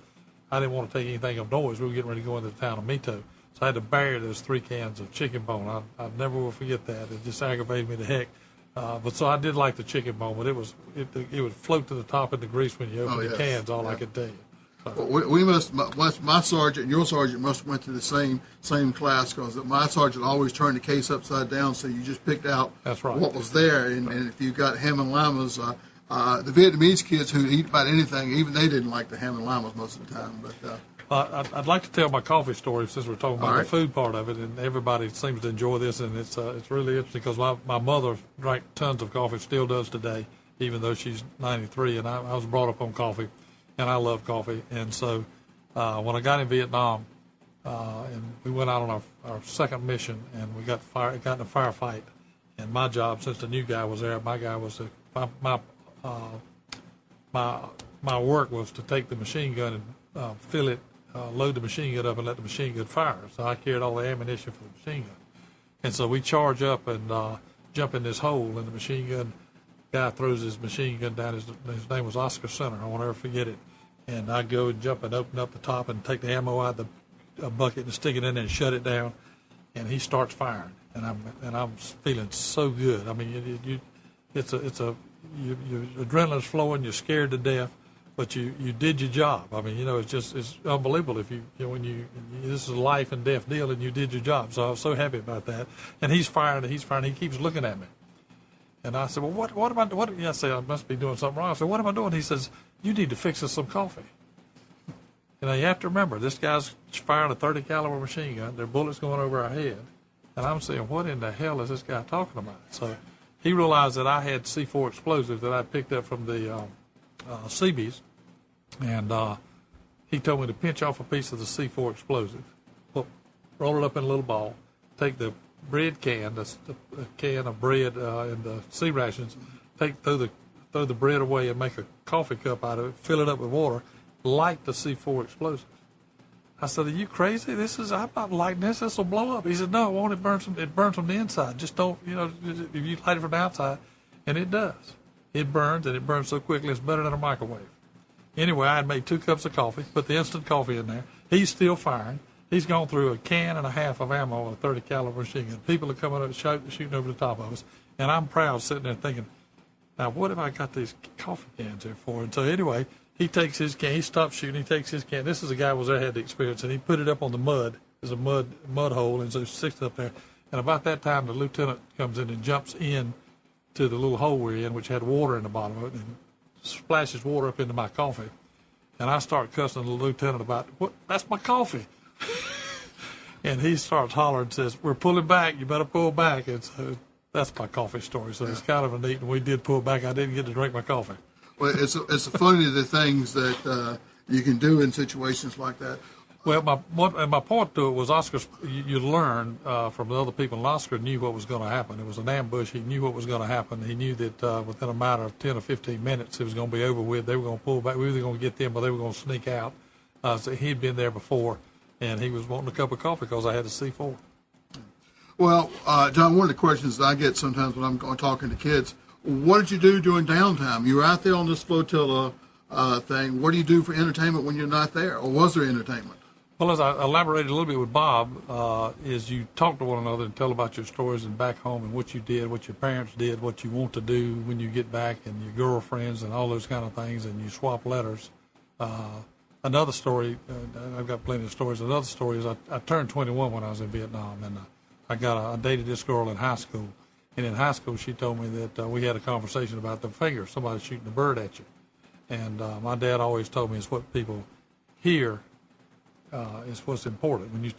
I didn't want to take anything of noise. We were getting ready to go into the town of Mito. So I had to bury those 3 cans of chicken bone. I never will forget that. It just aggravated me to heck. But so I did like the chicken bone, but it would float to the top in the grease when you open the cans. I can tell you. So.
Well, we must. My sergeant and your sergeant must have went to the same class, because my sergeant always turned the case upside down, so you just picked out
That's right.
what was there. And if you got ham and llamas, the Vietnamese kids who eat about anything, even they didn't like the ham and llamas most of the time. But
I'd like to tell my coffee story since we're talking about
All right.
the food part of it, and everybody seems to enjoy this, and it's really interesting because my mother drank tons of coffee, still does today, even though she's 93, and I was brought up on coffee, and I love coffee, and so when I got in Vietnam, and we went out on our second mission, and we got in a firefight, and my job, since the new guy was there, my guy was my work was to take the machine gun and fill it. Load the machine gun up and let the machine gun fire. So I carried all the ammunition for the machine gun. And so we charge up and jump in this hole, and the machine gun guy throws his machine gun down. His name was Oscar Center. I won't ever forget it. And I go and jump and open up the top and take the ammo out of the bucket and stick it in there and shut it down. And he starts firing. And I'm feeling so good. I mean, your adrenaline's flowing. You're scared to death. But you did your job. I mean, it's unbelievable if this is a life and death deal, and you did your job. So I was so happy about that. And he's firing, he keeps looking at me. And I said, well, what am I doing? I said, I must be doing something wrong. I said, what am I doing? He says, you need to fix us some coffee. You have to remember, this guy's firing a 30 caliber machine gun. There are bullets going over our head. And I'm saying, what in the hell is this guy talking about? So he realized that I had C4 explosives that I picked up from the Seabees. And he told me to pinch off a piece of the C4 explosive, roll it up in a little ball, take the bread can, the can of bread and the sea rations, throw the bread away and make a coffee cup out of it, fill it up with water, light the C4 explosive. I said, are you crazy? I'm not lighting this. This will blow up. He said, no, it won't. It burns from the inside. Just don't, if you light it from the outside, and it does. It burns, and it burns so quickly it's better than a microwave. Anyway, I had made 2 cups of coffee, put the instant coffee in there. He's still firing. He's gone through a can and a half of ammo on a 30 caliber machine gun. People are coming up shooting over the top of us. And I'm proud sitting there thinking, now what have I got these coffee cans here for? And so anyway, he takes his can, he stops shooting, he takes his can. This is a guy who was there, had the experience, and he put it up on the mud. There's a mud hole, and so he sticks it up there. And about that time, the lieutenant comes in and jumps in to the little hole we're in, which had water in the bottom of it, and splashes water up into my coffee, and I start cussing the lieutenant about, what? That's my coffee. And he starts hollering and says, we're pulling back, you better pull back. And so that's my coffee story. So it's kind of a neat, and we did pull back. I didn't get to drink my coffee.
Well, it's funny the things that you can do in situations like that.
Well, my point to it was you learn from the other people, and Oscar knew what was going to happen. It was an ambush. He knew what was going to happen. He knew that within a matter of 10 or 15 minutes, it was going to be over with. They were going to pull back. We were either going to get them or they were going to sneak out. So he'd been there before, and he was wanting a cup of coffee because I had a C4.
Well, John, one of the questions that I get sometimes when I'm talking to kids, what did you do during downtime? You were out there on this flotilla thing. What do you do for entertainment when you're not there, or was there entertainment?
Well, as I elaborated a little bit with Bob, is you talk to one another and tell about your stories and back home and what you did, what your parents did, what you want to do when you get back, and your girlfriends and all those kind of things, and you swap letters. Another story, I've got plenty of stories. Another story is I turned 21 when I was in Vietnam, and I dated this girl in high school. And in high school, she told me that we had a conversation about the finger, somebody shooting a bird at you. And my dad always told me it's what people hear is what's important. When you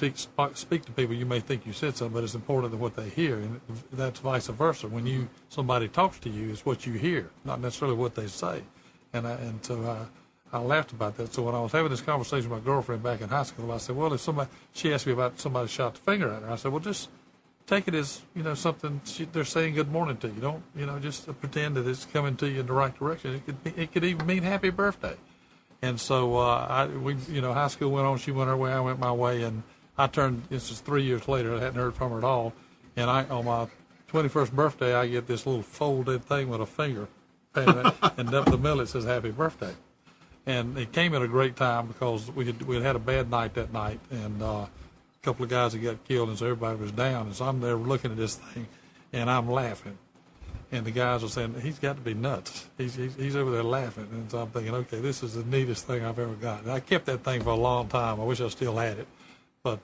speak to people, you may think you said something, but it's important than what they hear, and that's vice versa. When somebody talks to you, it's what you hear, not necessarily what they say. And so I laughed about that. So when I was having this conversation with my girlfriend back in high school, I said, well, she asked me about somebody shot the finger at her. I said, well, just take it as, something they're saying good morning to you. Don't, just pretend that it's coming to you in the right direction. It could even mean happy birthday. And so high school went on. She went her way, I went my way, and this is 3 years later. I hadn't heard from her at all. And on my 21st birthday, I get this little folded thing with a finger, and up the middle it says happy birthday. And it came at a great time because we had a bad night that night, and a couple of guys that got killed, and so everybody was down. And so I'm there looking at this thing, and I'm laughing. And the guys are saying, he's got to be nuts. He's over there laughing. And so I'm thinking, okay, this is the neatest thing I've ever got. And I kept that thing for a long time. I wish I still had it. But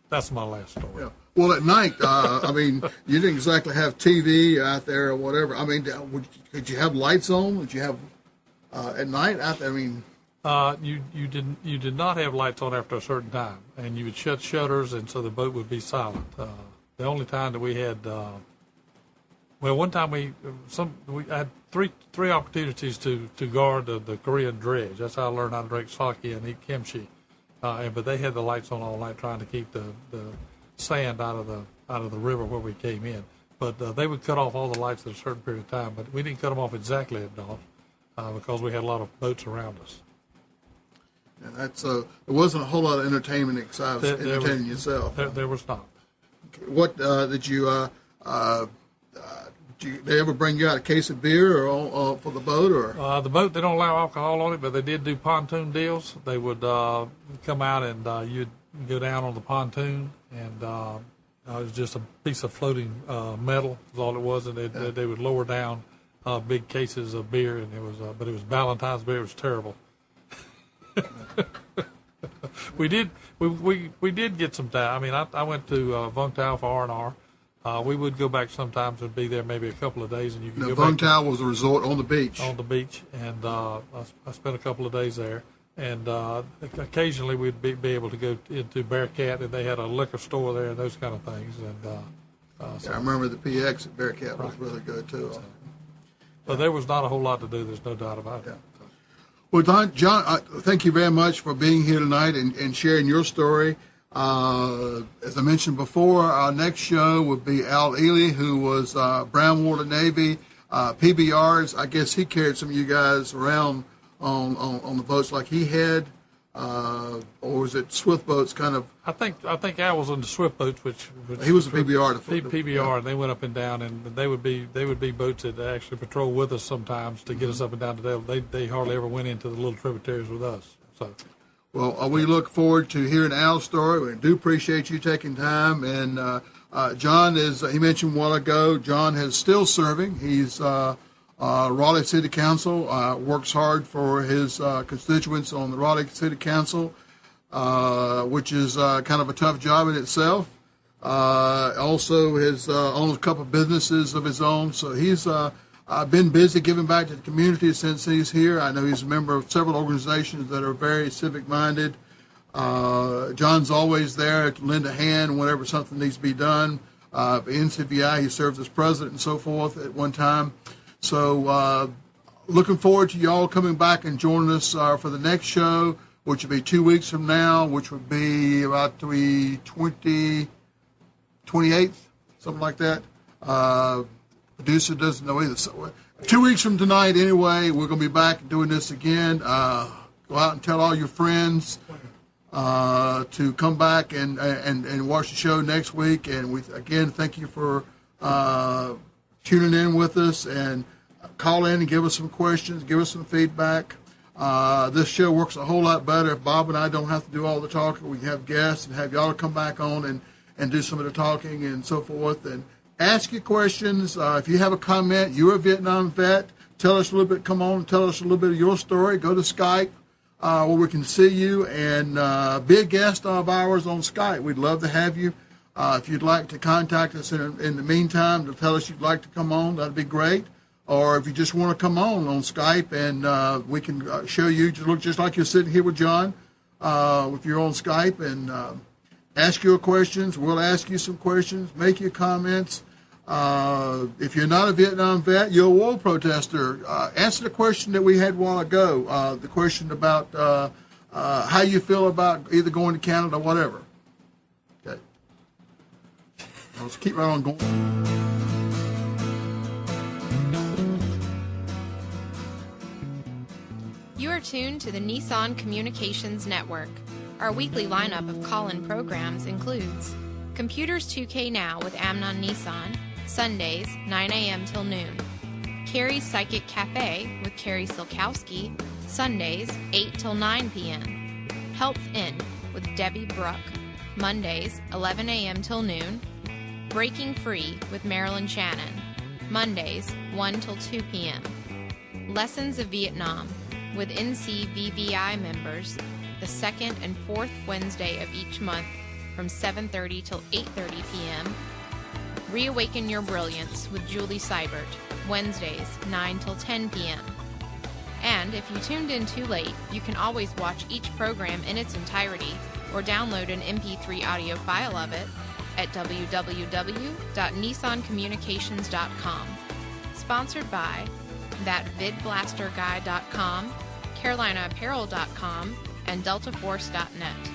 that's my last story.
Yeah. Well, at night, you didn't exactly have TV out there or whatever. Could you have lights on? Would you have at night out there?
You did not have lights on after a certain time, and you would shut shutters, and so the boat would be silent. The only time that we had, one time we had three opportunities to guard the Korean dredge. That's how I learned how to drink sake and eat kimchi. But they had the lights on all night, trying to keep the sand out of the river where we came in. But they would cut off all the lights at a certain period of time. But we didn't cut them off exactly at dawn because we had a lot of boats around us.
And there wasn't a whole lot of entertainment besides entertaining yourself.
There was not.
What did you? Did they ever bring you out a case of beer or for the boat or?
The boat, they don't allow alcohol on it, but they did do pontoon deals. They would come out and you'd go down on the pontoon, and it was just a piece of floating metal is all it was, and they would lower down big cases of beer, and but it was Valentine's beer. It was terrible. We did get some time. I went to Vung Tau for R&R. We would go back sometimes and be there maybe a couple of days, and you could go
Vung
back.
Tau was a resort on the beach.
On the beach, and I spent a couple of days there. And occasionally we'd be able to go into Bearcat, and they had a liquor store there and those kind of things. And
I remember the PX at Bearcat was really good too.
But there was not a whole lot to do. There's no doubt about it.
Yeah. Well, John, thank you very much for being here tonight and sharing your story. As I mentioned before, our next show would be Al Ely, who was Brown Water Navy, PBRs. I guess he carried some of you guys around on the boats like he had, or was it Swift boats kind of?
I think Al was on the Swift boats, which
he was a PBR.
PBR, and they went up and down, and they would be boats that actually patrol with us sometimes to get us up and down to Delta. They hardly ever went into the little tributaries with us. So.
Well, we look forward to hearing Al's story. We do appreciate you taking time. And John, as he mentioned a while ago, John is still serving. He's Raleigh City Council, works hard for his constituents on the Raleigh City Council, which is kind of a tough job in itself. Also, owns a couple of businesses of his own. So he's been busy giving back to the community since he's here. I know he's a member of several organizations that are very civic-minded. John's always there to lend a hand whenever something needs to be done. NCBI, he served as president and so forth at one time. So looking forward to y'all coming back and joining us for the next show, which will be 2 weeks from now, which would be about the 28th, something like that. Producer doesn't know either. So 2 weeks from tonight, anyway, we're going to be back doing this again. Go out and tell all your friends to come back and watch the show next week. And we again thank you for tuning in with us, and call in and give us some questions, give us some feedback. This show works a whole lot better if Bob and I don't have to do all the talking. We can have guests and have y'all come back on and do some of the talking and so forth. And ask your questions. If you have a comment, you're a Vietnam vet, tell us a little bit, come on and tell us a little bit of your story. Go to Skype where we can see you and be a guest of ours on Skype. We'd love to have you. If you'd like to contact us in the meantime to tell us you'd like to come on, that'd be great. Or if you just want to come on Skype and we can show you, just look just like you're sitting here with John, if you're on Skype, and ask your questions. We'll ask you some questions, make your comments. If you're not a Vietnam vet, you're a war protester. Answer the question that we had a while ago, the question about how you feel about either going to Canada or whatever. Okay. Let's keep right on going.
You are tuned to the Nissan Communications Network. Our weekly lineup of call-in programs includes Computers 2K Now with Amnon Nissan, Sundays, 9 a.m. till noon. Carrie's Psychic Cafe with Carrie Silkowski, Sundays, 8 till 9 p.m. Health In with Debbie Bruck, Mondays, 11 a.m. till noon. Breaking Free with Marilyn Shannon, Mondays, 1 till 2 p.m. Lessons of Vietnam with NCVVI members the second and fourth Wednesday of each month from 7:30 till 8:30 p.m. Reawaken Your Brilliance with Julie Seibert, Wednesdays, 9 till 10 p.m. And if you tuned in too late, you can always watch each program in its entirety or download an MP3 audio file of it at www.nissancommunications.com. Sponsored by ThatVidBlasterGuy.com, CarolinaApparel.com, and DeltaForce.net.